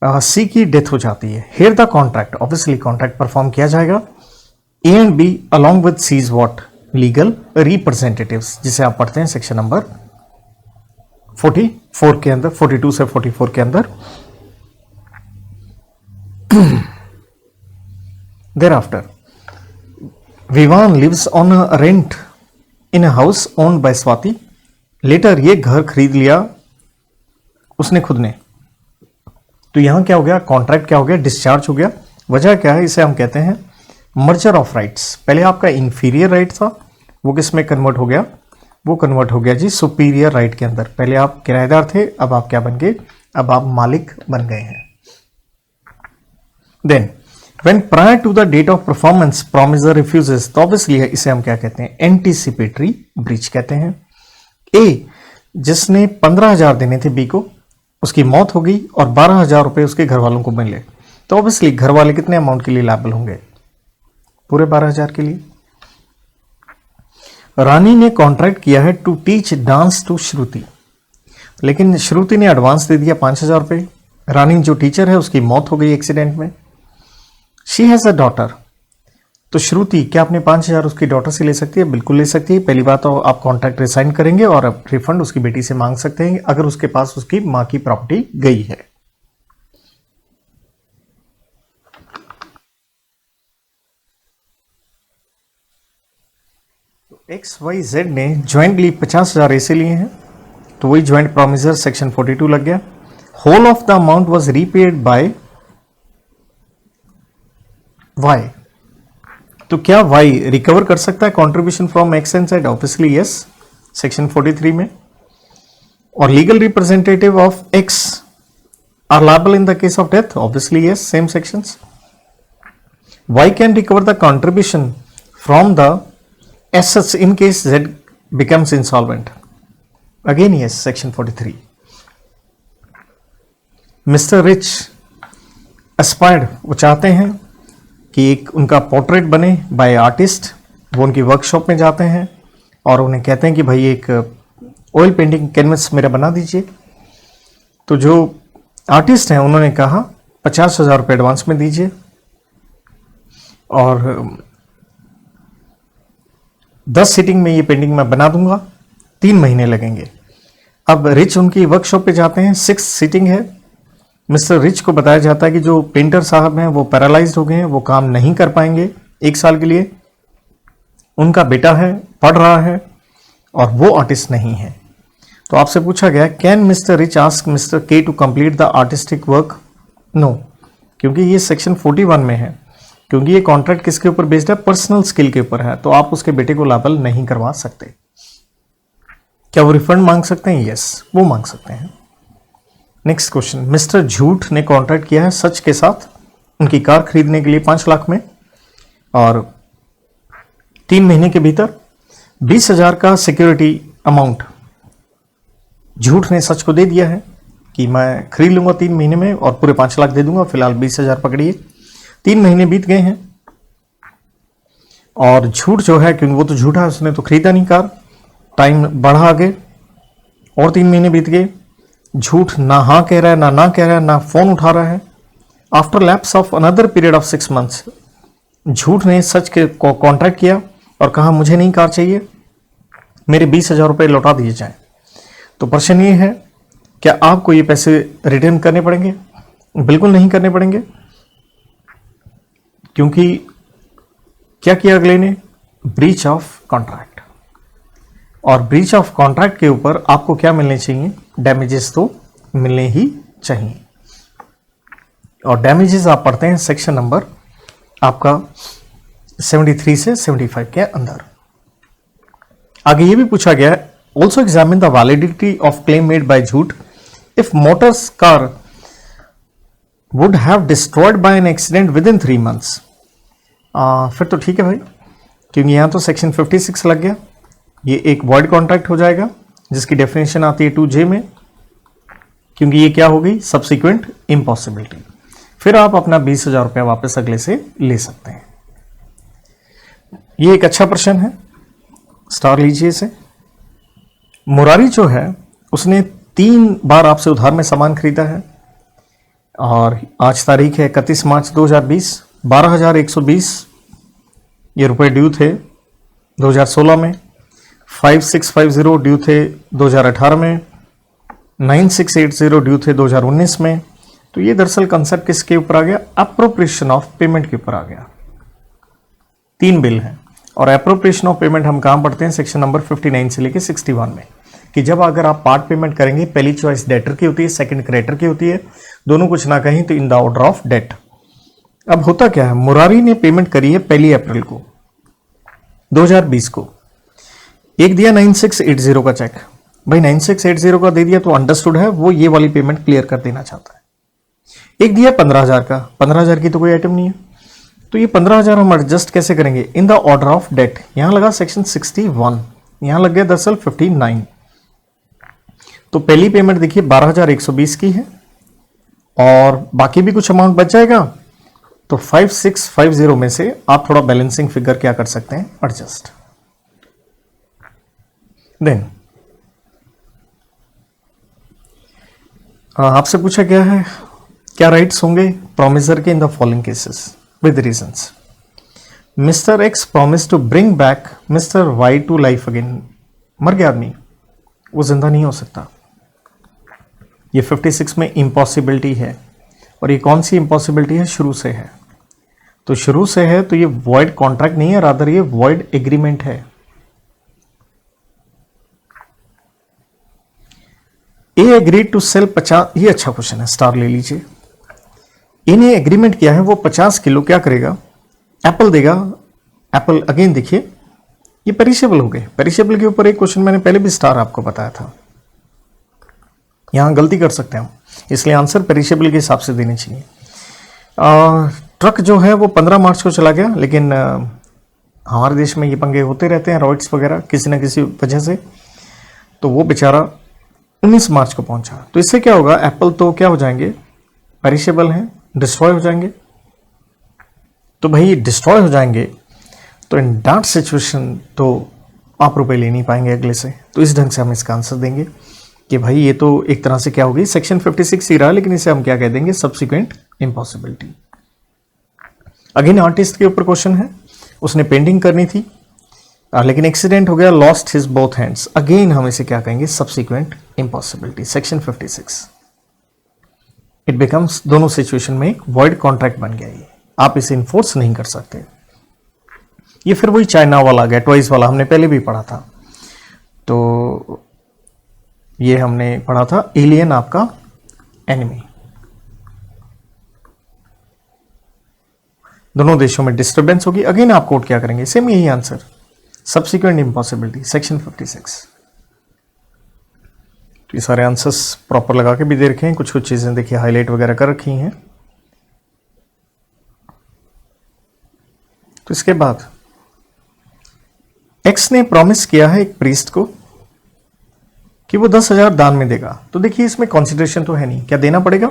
[SPEAKER 1] सी की डेथ हो जाती है, here the contract, obviously contract perform किया जाएगा। A and B along with sees what, legal representatives, जिसे आप पढ़ते हैं सेक्शन नंबर 44 के अंदर, 42 से 44 के अंदर। thereafter Vivaan lives on a rent in a house owned by Swati. Later ये घर खरीद लिया उसने खुद ने, तो यहां क्या हो गया, कॉन्ट्रैक्ट क्या हो गया, डिस्चार्ज हो गया। वजह क्या है, इसे हम कहते हैं मर्जर ऑफ राइट्स। पहले आपका इंफीरियर राइट था, वो किस में कन्वर्ट हो गया, वो कन्वर्ट हो गया जी सुपीरियर राइट के अंदर। पहले आप किराएदार थे, अब आप क्या बन गए, अब आप मालिक बन गए हैं। Then when prior to the date of performance promisor refuses, तो ऑब्वियसली इसे हम क्या कहते हैं, एंटीसिपेटरी ब्रीच कहते हैं। ए जिसने 15,000 देने थे बी को, उसकी मौत हो गई और 12,000 रुपए उसके घर वालों को मिले, तो ऑब्वियसली घर वाले कितने अमाउंट के लिए लायबल होंगे, पूरे 12,000 के लिए। रानी ने कॉन्ट्रैक्ट किया है टू टीच डांस टू श्रुति, लेकिन श्रुति ने एडवांस दे दिया 5,000 रुपए। रानी जो टीचर है उसकी मौत हो गई एक्सीडेंट में। शी हैज अ डॉटर, तो श्रुति क्या अपने 5,000 उसकी डॉटर से ले सकती है, बिल्कुल ले सकती है। पहली बात तो आप कॉन्ट्रैक्ट रिसाइन करेंगे और अब रिफंड उसकी बेटी से मांग सकते हैं अगर उसके पास उसकी मां की प्रॉपर्टी गई है। एक्स वाई जेड ने ज्वाइंटली 50,000 ऐसे लिए हैं, तो वही ज्वाइंट प्रोमिसर सेक्शन 42 लग गया। Whole of the amount was repaid by Y, तो क्या वाई रिकवर कर सकता है contribution from X and Z, obviously yes, section 43 में। और legal representative of X are liable in the case of death, obviously yes, same sections. Y can recover the contribution from the assets in case Z becomes insolvent, again yes, section 43. Mr. Rich aspired, वो चाहते हैं कि एक उनका पोर्ट्रेट बने बाय आर्टिस्ट। वो उनकी वर्कशॉप में जाते हैं और उन्हें कहते हैं कि भाई एक ऑयल पेंटिंग कैनवस मेरा बना दीजिए। तो जो आर्टिस्ट हैं उन्होंने कहा 50,000 रुपये एडवांस में दीजिए और 10 सीटिंग में ये पेंटिंग मैं बना दूंगा, 3 महीने लगेंगे। अब रिच उनकी वर्कशॉप पे जाते हैं, 6 सीटिंग है। मिस्टर रिच को बताया जाता है कि जो पेंटर साहब हैं वो पैरालाइज्ड हो गए हैं, वो काम नहीं कर पाएंगे 1 साल के लिए। उनका बेटा है, पढ़ रहा है और वो आर्टिस्ट नहीं है। तो आपसे पूछा गया, can mister Rich ask mister K to complete the artistic work? No, क्योंकि ये सेक्शन 41 में है, क्योंकि ये कॉन्ट्रैक्ट किसके ऊपर बेस्ड है, पर्सनल स्किल के ऊपर है, तो आप उसके बेटे को लायबल नहीं करवा सकते। क्या वो रिफंड मांग सकते हैं? यस, वो मांग सकते हैं। नेक्स्ट क्वेश्चन, मिस्टर झूठ ने कॉन्ट्रैक्ट किया है सच के साथ उनकी कार खरीदने के लिए 5 लाख में, और 3 महीने के भीतर 20,000 का सिक्योरिटी अमाउंट झूठ ने सच को दे दिया है कि मैं खरीद लूंगा 3 महीने में और पूरे 5 लाख दे दूंगा, फिलहाल 20,000 पकड़िए। 3 महीने बीत गए हैं और झूठ जो है, क्योंकि वो तो झूठा है, उसने तो खरीदा नहीं कार, टाइम बढ़ा आगे और 3 महीने बीत गए। झूठ ना हाँ कह रहा है, ना कह रहा है, ना फोन उठा रहा है। After lapse of another period of 6 months झूठ ने सच के कॉन्ट्रैक्ट किया और कहा मुझे नहीं कार चाहिए, मेरे 20,000 रुपये लौटा दिए जाएं। तो प्रश्न ये है, क्या आपको ये पैसे रिटर्न करने पड़ेंगे? बिल्कुल नहीं करने पड़ेंगे, क्योंकि क्या किया अगले ने, ब्रीच ऑफ कॉन्ट्रैक्ट। और ब्रीच ऑफ कॉन्ट्रैक्ट के ऊपर आपको क्या मिलने चाहिए, डैमेजेस तो मिलने ही चाहिए। और डैमेजेस आप पढ़ते हैं सेक्शन नंबर आपका 73 से 75 के अंदर। आगे ये भी पूछा गया है, also examine the validity of claim made by झूठ if motors car would have destroyed by an accident within 3 months। फिर तो ठीक है भाई, क्योंकि यहां तो सेक्शन 56 लग गया, ये एक वॉइड कॉन्ट्रैक्ट हो जाएगा जिसकी डेफिनेशन आती है 2J में, क्योंकि ये क्या हो गई, सब्सिक्वेंट इम्पॉसिबिलिटी। फिर आप अपना 20,000 रुपया वापस अगले से ले सकते हैं। ये एक अच्छा प्रश्न है, स्टार लीजिए इसे। मुरारी जो है उसने 3 बार आपसे उधार में सामान खरीदा है और आज तारीख है 31 मार्च 2020, 12,120 ये रुपए ड्यू थे 2016 में, 5650 ड्यू थे 2018 में, 9680 ड्यू थे 2019 में। तो ये दरअसल कंसेप्ट किसके ऊपर आ गया, अप्रोप्रिएशन ऑफ पेमेंट के ऊपर आ गया। 3 बिल हैं और अप्रोप्रिएशन ऑफ पेमेंट हम कहां पढ़ते हैं, सेक्शन नंबर 59 से लेके 61 में, कि जब अगर आप पार्ट पेमेंट करेंगे, पहली चॉइस डेटर की होती है, सेकंड क्रेडिटर की होती है, दोनों कुछ ना कहीं तो in the order of date. अब होता क्या है, मुरारी ने पेमेंट करी है 1 अप्रैल को 2020 को, एक दिया 9680 का चेक, भाई 9680 का दे दिया तो अंडरस्टूड है वो ये वाली पेमेंट क्लियर कर देना चाहता है। एक दिया 15,000 का, 15,000 की तो कोई आइटम नहीं है, तो ये 15,000 हम एडजस्ट कैसे करेंगे, in the order of date. यहां लगा सेक्शन 61, यहां लग गया दरअसल 59। तो पहली पेमेंट देखिए 12,120 की है और बाकी भी कुछ अमाउंट बच जाएगा, तो 5650 में से आप थोड़ा बैलेंसिंग फिगर क्या कर सकते हैं, एडजस्ट। देन आपसे पूछा गया है क्या राइट्स होंगे प्रोमिसर के in the following cases with reasons. Mister X promise to bring back mister Y to life again. मर गया आदमी, वो जिंदा नहीं हो सकता। ये 56 में इम्पॉसिबिलिटी है, और ये कौन सी इम्पॉसिबिलिटी है, शुरू से है। तो शुरू से है तो ये वॉइड कॉन्ट्रैक्ट नहीं है, रादर ये वॉइड एग्रीमेंट है। ए एग्रीड टू सेल 50, ये अच्छा क्वेश्चन है, स्टार ले लीजिए। इन्हें एग्रीमेंट किया है वो 50 किलो क्या करेगा, एप्पल देगा। एप्पल अगेन देखिए ये पेरिशेबल हो गए, पेरिशेबल के ऊपर एक क्वेश्चन मैंने पहले भी स्टार आपको बताया था, यहां गलती कर सकते हैं हम, इसलिए आंसर पेरिशेबल के हिसाब से देने चाहिए। ट्रक जो है वो 15 मार्च को चला गया, लेकिन हमारे देश में ये पंगे होते रहते हैं, रॉयट्स वगैरह किसी ना किसी वजह से, तो वो बेचारा 19 मार्च को पहुंचा। तो इससे क्या होगा, एप्पल तो क्या हो जाएंगे, पेरिशेबल हैं, डिस्ट्रॉय हो जाएंगे। तो भाई डिस्ट्रॉय हो जाएंगे तो इन दैट सिचुएशन तो आप रुपए ले नहीं पाएंगे अगले से। तो इस ढंग से हम इसका आंसर देंगे कि भाई ये तो एक तरह से क्या होगी, सेक्शन 56 ही रहा, लेकिन इसे हम क्या कह देंगे, सब्सिक्वेंट इम्पॉसिबिलिटी। अगेन आर्टिस्ट के ऊपर क्वेश्चन है, उसने पेंटिंग करनी थी लेकिन एक्सीडेंट हो गया, lost his both hands. Again हम इसे क्या कहेंगे, subsequent impossibility, section 56। It becomes, दोनों सिचुएशन में एक वॉइड कॉन्ट्रैक्ट बन गया, ये आप इसे इन्फोर्स नहीं कर सकते। ये फिर वही चाइना वाला आ गया, ट्वाइस वाला हमने पहले भी पढ़ा था। तो ये हमने पढ़ा था एलियन आपका एनिमी। दोनों देशों में डिस्टर्बेंस होगी, अगेन आप कोट क्या करेंगे, सेम यही आंसर, सब्सिक्वेंट इम्पॉसिबिलिटी, सेक्शन 56। तो ये सारे आंसर्स प्रॉपर लगा के भी दे रखे हैं, कुछ कुछ चीजें देखिए हाईलाइट वगैरह कर रखी हैं। तो इसके बाद एक्स ने प्रॉमिस किया है एक प्रीस्ट को कि वो 10,000 दान में देगा। तो देखिए इसमें कॉन्सिडरेशन तो है नहीं, क्या देना पड़ेगा।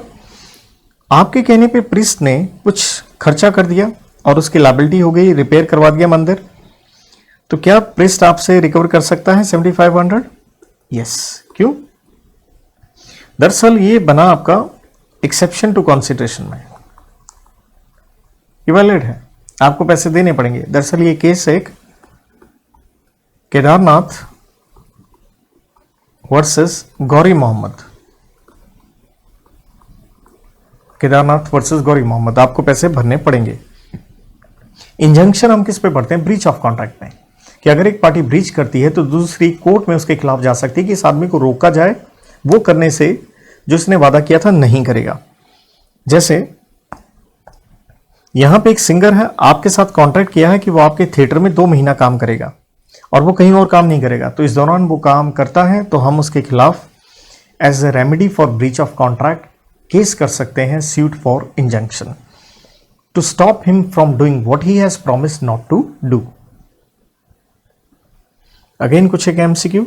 [SPEAKER 1] आपके कहने पे प्रीस्ट ने कुछ खर्चा कर दिया और उसकी लायबिलिटी हो गई, रिपेयर करवा दिया मंदिर, तो क्या प्रीस्ट आपसे रिकवर कर सकता है 7500? यस। क्यों? दरअसल ये बना आपका एक्सेप्शन टू कॉन्सिडरेशन में, ये वैलिड है, आपको पैसे देने पड़ेंगे। दरअसल ये केस एक केदारनाथ वर्सेस गौरी मोहम्मद, केदारनाथ वर्सेस गौरी मोहम्मद, आपको पैसे भरने पड़ेंगे। इंजंक्शन हम किस पे भरते हैं, ब्रीच ऑफ कॉन्ट्रैक्ट में, कि अगर एक पार्टी ब्रीच करती है तो दूसरी कोर्ट में उसके खिलाफ जा सकती है कि इस आदमी को रोका जाए वो करने से जो इसने वादा किया था नहीं करेगा। जैसे यहां पे एक सिंगर है, आपके साथ कॉन्ट्रैक्ट किया है कि वो आपके थिएटर में 2 महीना काम करेगा और वो कहीं और काम नहीं करेगा, तो इस दौरान वो काम करता है तो हम उसके खिलाफ as a remedy for breach of contract case कर सकते हैं, suit for injunction to stop him from doing what he has promised not to do. Again कुछ एक एमसीक्यू,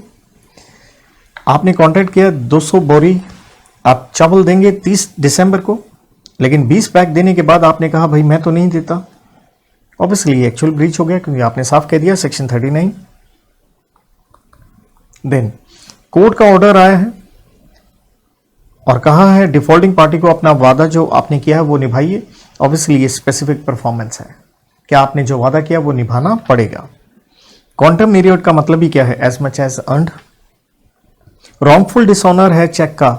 [SPEAKER 1] आपने कॉन्ट्रैक्ट किया 200 बोरी आप चावल देंगे 30 दिसंबर को, लेकिन 20 पैक देने के बाद आपने कहा भाई मैं तो नहीं देता। ऑब्वियसली एक्चुअल ब्रीच हो गया क्योंकि आपने साफ कह दिया सेक्शन 39। देन कोर्ट का ऑर्डर आया है और कहा है डिफॉल्टिंग पार्टी को अपना वादा जो आपने किया है वो निभाइए। ऑब्वियसली ये स्पेसिफिक परफॉर्मेंस है, क्या आपने जो वादा किया वो निभाना पड़ेगा। क्वांटम पीरियड का मतलब ही क्या है, as much as earned. Wrongful dishonour है चेक का,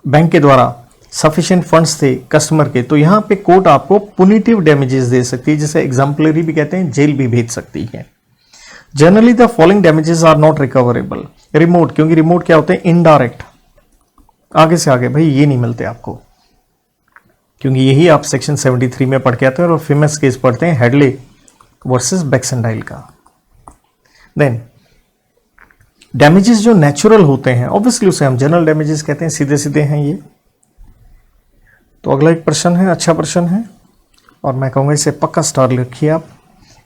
[SPEAKER 1] बैंक के द्वारा सफिशिएंट फंड्स थे कस्टमर के, तो यहां पे कोर्ट आपको पुनिटिव डैमेजेस दे सकती है, जिसे एग्जाम्पलरी भी कहते हैं, जेल भी भेज सकती है। Generally the following damages are not recoverable. Remote, क्योंकि रिमोट क्या होते हैं, इनडायरेक्ट, आगे से आगे भाई ये नहीं मिलते आपको, क्योंकि यही आप सेक्शन 73 में पढ़ के आते हैं और फेमस केस पढ़ते हैं हेडले वर्सेस बैक्सेंडाइल का। देन डैमेजेस जो नेचुरल होते हैं, ऑब्वियसली उसे हम जनरल डैमेजेस कहते हैं, सीधे सीधे हैं ये। तो अगला एक प्रश्न है, अच्छा प्रश्न है और मैं कहूंगा इसे पक्का स्टार रखिए आप।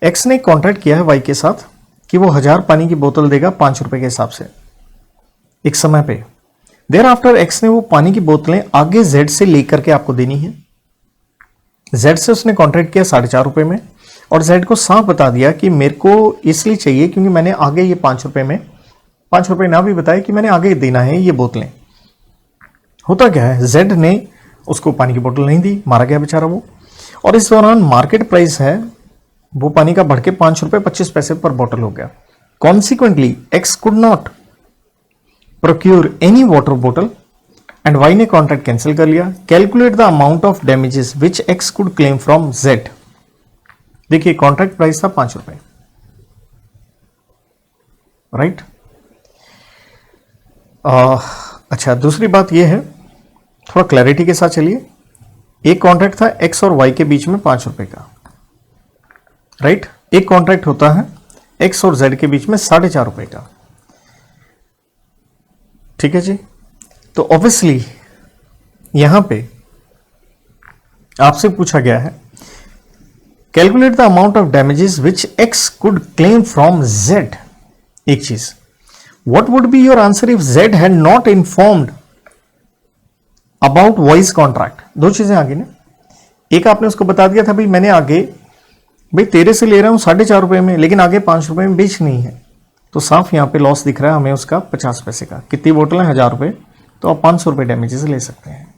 [SPEAKER 1] एक्स ने कॉन्ट्रैक्ट किया है वाई के साथ कि वो 1000 पानी की बोतल देगा 5 रुपए के हिसाब से एक समय पे। देयर आफ्टर एक्स ने वो पानी की बोतलें आगे जेड से लेकर के आपको देनी है। जेड से उसने कॉन्ट्रैक्ट किया 4.5 रुपए में और जेड को साफ बता दिया कि मेरे को इसलिए चाहिए क्योंकि मैंने आगे ये 5 रुपए में, 5 रुपए ना भी बताया कि मैंने आगे देना है ये बोतलें। होता क्या है, जेड ने उसको पानी की बोतल नहीं दी, मारा गया बेचारा वो, और इस दौरान मार्केट प्राइस है वो पानी का बढ़ के 5 रुपए 25 पैसे पर बोतल हो गया। Consequently x could not procure any water बोतल एंड वाई ने कॉन्ट्रैक्ट कैंसिल कर लिया। Calculate the amount of damages which x could claim from Z. देखिए कॉन्ट्रैक्ट प्राइस था 5 रुपए, राइट। अच्छा, दूसरी बात यह है, थोड़ा क्लैरिटी के साथ चलिए। एक कॉन्ट्रैक्ट था एक्स और वाई के बीच में 5 रुपए का, राइट। एक कॉन्ट्रैक्ट होता है एक्स और जेड के बीच में 4.5 रुपए का, ठीक है जी। तो ऑब्वियसली यहां पे आपसे पूछा गया है calculate the amount of damages which x could claim from Z. एक चीज, what would be your answer if Z had not informed about voice contract. दो चीजें आगे ना, एक आपने उसको बता दिया था भाई मैंने आगे भाई तेरे से ले रहा हूं 4.5 रुपए में, लेकिन आगे 5 रुपए में बेचनी है, तो साफ यहां पे लॉस दिख रहा है हमें उसका 50 पैसे का। कितनी बोतल है, 1000 रुपए, तो आप 500 रुपए डैमेजेस ले सकते हैं।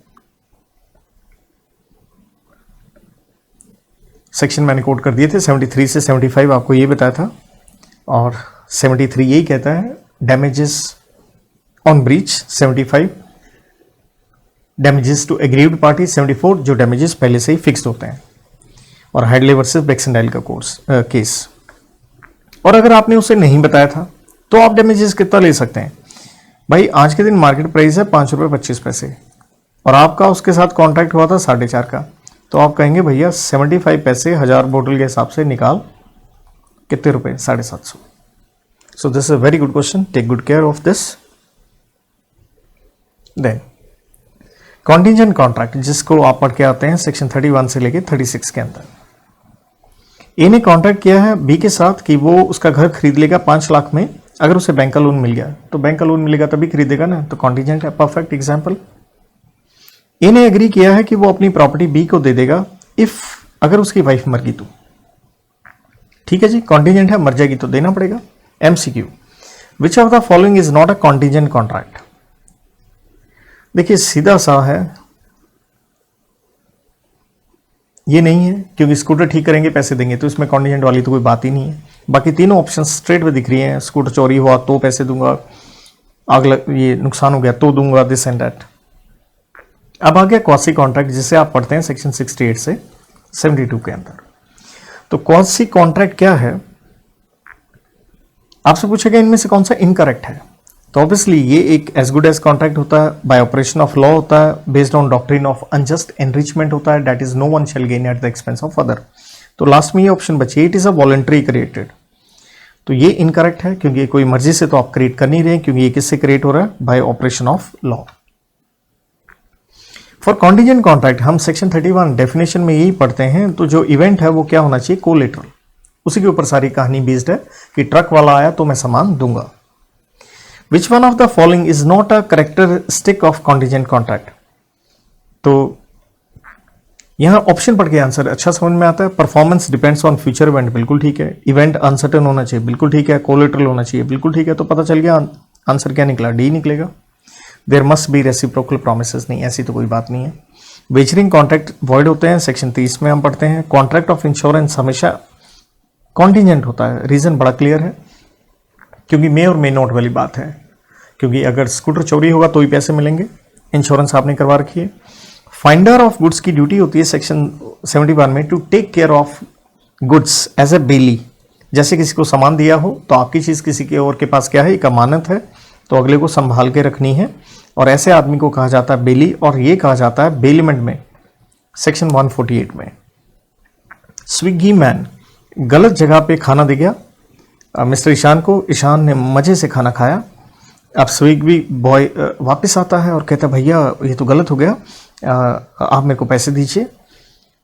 [SPEAKER 1] सेक्शन मैंने कोट कर दिए थे 73 से 75, आपको ये बताया था, और 73 यही कहता है damages on breach, 75 damages to aggrieved party, 74 जो डैमेजेस पहले से ही फिक्स्ड होते हैं, और हेडले वर्सेस बैक्सेंडाइल का केस। और अगर आपने उसे नहीं बताया था तो आप डैमेजेस कितना ले सकते हैं भाई। आज के दिन मार्केट प्राइस है 5 रुपए 25 पैसे और आपका उसके साथ कॉन्ट्रैक्ट हुआ था 4.5 का, तो आप कहेंगे भैया 75 पैसे 1000 बोतल के हिसाब से निकाल, कितने रुपए, 750। So this is a very good question, take good care of this. Then contingent contract, जिसको आप पढ़ के आते हैं सेक्शन 31 से लेके 36 के अंदर। ए ने कॉन्ट्रैक्ट किया है बी के साथ कि वो उसका घर खरीद लेगा 5 लाख में, अगर उसे बैंक का लोन मिल गया, तो बैंक का लोन मिलेगा तभी खरीदेगा ना, तो कॉन्टिजेंट है। Perfect example. ए ने एग्री किया है कि वो अपनी प्रॉपर्टी बी को दे देगा इफ, अगर उसकी वाइफ मर गई तो, ठीक है जी, कॉन्टिजेंट है, मर जाएगी तो देना पड़ेगा। MCQ, which of the following is not a contingent contract. देखिए सीधा सा है, ये नहीं है, क्योंकि स्कूटर ठीक करेंगे पैसे देंगे, तो इसमें कॉन्टिजेंट वाली तो कोई बात ही नहीं है। बाकी तीनों ऑप्शन स्ट्रेट में दिख रही हैं, स्कूटर चोरी हुआ तो पैसे दूंगा, आग लग ये नुकसान हो गया तो दूंगा, दिस एंड दैट। अब आ गया क्वासी कॉन्ट्रैक्ट, जिसे आप पढ़ते हैं सेक्शन 68 से 72 के अंदर। तो क्वासी कॉन्ट्रैक्ट क्या है, आपसे पूछेगा इनमें से कौन सा इनकरेक्ट है। तो ऑब्वियसली ये एक एज गुड एज कॉन्ट्रैक्ट होता है, बाय ऑपरेशन ऑफ लॉ होता है, based on doctrine of unjust enrichment होता है, that is no one shall gain at the expense of other. तो लास्ट में ये ऑप्शन बची, it is a voluntary created. तो ये इनकरेक्ट है, क्योंकि कोई मर्जी से तो आप क्रिएट कर नहीं रहे, क्योंकि ये किससे क्रिएट हो रहा है, bye operation of law. For contingent contract हम सेक्शन 31 डेफिनेशन में यही पढ़ते हैं। तो जो इवेंट है वो क्या होना चाहिए, कोलेटरल, उसी के ऊपर सारी कहानी बेस्ड है कि ट्रक वाला आया तो मैं सामान दूंगा। विच one of the following is not a characteristic of contingent contract. तो यहां ऑप्शन पढ़ के आंसर अच्छा समझ में आता है। Performance depends on future event, बिल्कुल ठीक है। इवेंट अनसर्टेन होना चाहिए, बिल्कुल ठीक है। कोलेटरल होना चाहिए, बिल्कुल ठीक है। तो पता चल गया आंसर क्या निकला, डी निकलेगा। There must be reciprocal promises, नहीं ऐसी तो कोई बात नहीं है। वेचरिंग कॉन्ट्रैक्ट वॉइड होते हैं, सेक्शन 30 में हम पढ़ते हैं। कॉन्ट्रैक्ट ऑफ इंश्योरेंस हमेशा कॉन्टिजेंट होता है, रीजन बड़ा क्लियर है, क्योंकि मे और मे नॉट वाली बात है। क्योंकि अगर स्कूटर चोरी होगा तो ही पैसे मिलेंगे, इंश्योरेंस आपने करवा रखी है। फाइंडर ऑफ गुड्स की ड्यूटी होती है सेक्शन 71 में, to take care of goods as a bailee. जैसे किसी को सामान दिया हो तो आपकी चीज किसी के और के पास क्या है, एक अमानत है, तो अगले को संभाल के रखनी है, और ऐसे आदमी को कहा जाता है बेली, और ये कहा जाता है बेलीमेंट में सेक्शन 148 में। स्विगी मैन गलत जगह पे खाना दे गया मिस्टर ईशान को, ईशान ने मजे से खाना खाया। अब स्विगी बॉय वापस आता है और कहता है भैया ये तो गलत हो गया, आप मेरे को पैसे दीजिए।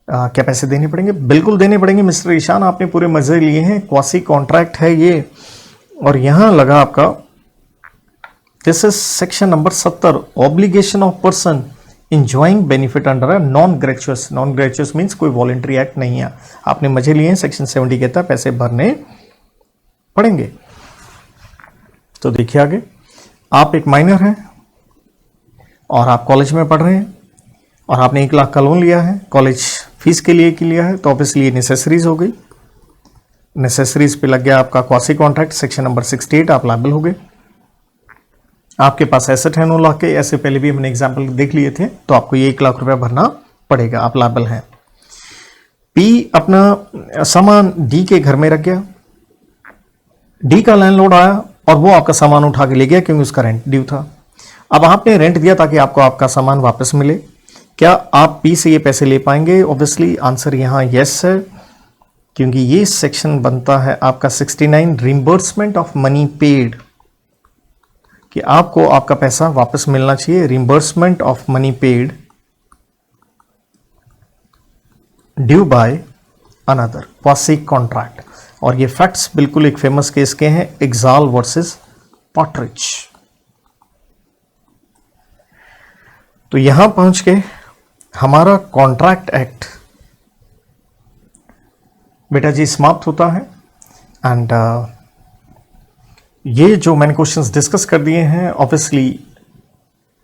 [SPEAKER 1] क्या पैसे देने पड़ेंगे? बिल्कुल देने पड़ेंगे मिस्टर ईशान, आपने पूरे मजे लिए हैं, क्वासी कॉन्ट्रैक्ट है ये। और यहां लगा आपका, this is section number 70, obligation of person enjoying benefit under a non gratuitous. Non gratuitous means कोई वॉलंटरी एक्ट नहीं है, आपने मजे लिए हैं। सेक्शन 70 कहता है पैसे भरने पड़ेंगे। तो देखिए आगे, आप एक माइनर हैं और आप कॉलेज में पढ़ रहे हैं और आपने 1 लाख का लोन लिया है, कॉलेज फीस के लिए लिया है, तो ऑब्वियसली नेसेसरीज हो गई। नेसेसरीज पे लग गया आपका क्वासी कॉन्ट्रैक्ट, सेक्शन नंबर 68, आप लायबल हो गए। आपके पास एसेट है 9 लाख के, ऐसे पहले भी हमने एग्जाम्पल देख लिए थे, तो आपको ये 1 लाख रुपया भरना पड़ेगा, आप लायबल हैं। पी अपना सामान डी के घर में रख गया, डी का लैंडलॉर्ड आया और वो आपका सामान उठा के ले गया, क्योंकि उसका रेंट ड्यू था। अब आपने रेंट दिया ताकि आपको आपका सामान वापस मिले, क्या आप पी से ये पैसे ले पाएंगे? ऑब्वियसली आंसर यहां यस है, क्योंकि ये सेक्शन बनता है आपका 69, रिम्बर्समेंट ऑफ मनी पेड, कि आपको आपका पैसा वापस मिलना चाहिए। Reimbursement of money paid due by another, quasi contract. और ये फैक्ट्स बिल्कुल एक फेमस केस के हैं, एक्साल वर्सेस पॉटरिच। तो यहां पहुंच के हमारा कॉन्ट्रैक्ट एक्ट बेटा जी समाप्त होता है। एंड ये जो मैंने क्वेश्चंस डिस्कस कर दिए हैं, ऑब्वियसली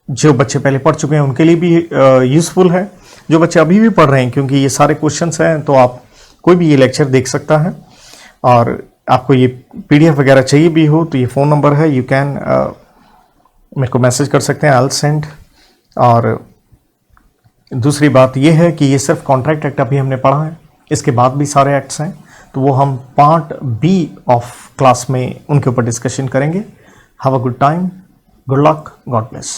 [SPEAKER 1] जो बच्चे पहले पढ़ चुके हैं उनके लिए भी यूजफुल है, जो बच्चे अभी भी पढ़ रहे हैं, क्योंकि ये सारे क्वेश्चंस हैं, तो आप कोई भी ये लेक्चर देख सकता है। और आपको ये पीडीएफ वगैरह चाहिए भी हो तो ये फ़ोन नंबर है, यू कैन मेरे को मैसेज कर सकते हैं, आई विल सेंड। और दूसरी बात ये है कि ये सिर्फ कॉन्ट्रैक्ट एक्ट अभी हमने पढ़ा है, इसके बाद भी सारे एक्ट्स हैं, तो वो हम पार्ट बी ऑफ क्लास में उनके ऊपर डिस्कशन करेंगे। Have a good time, good luck, God bless.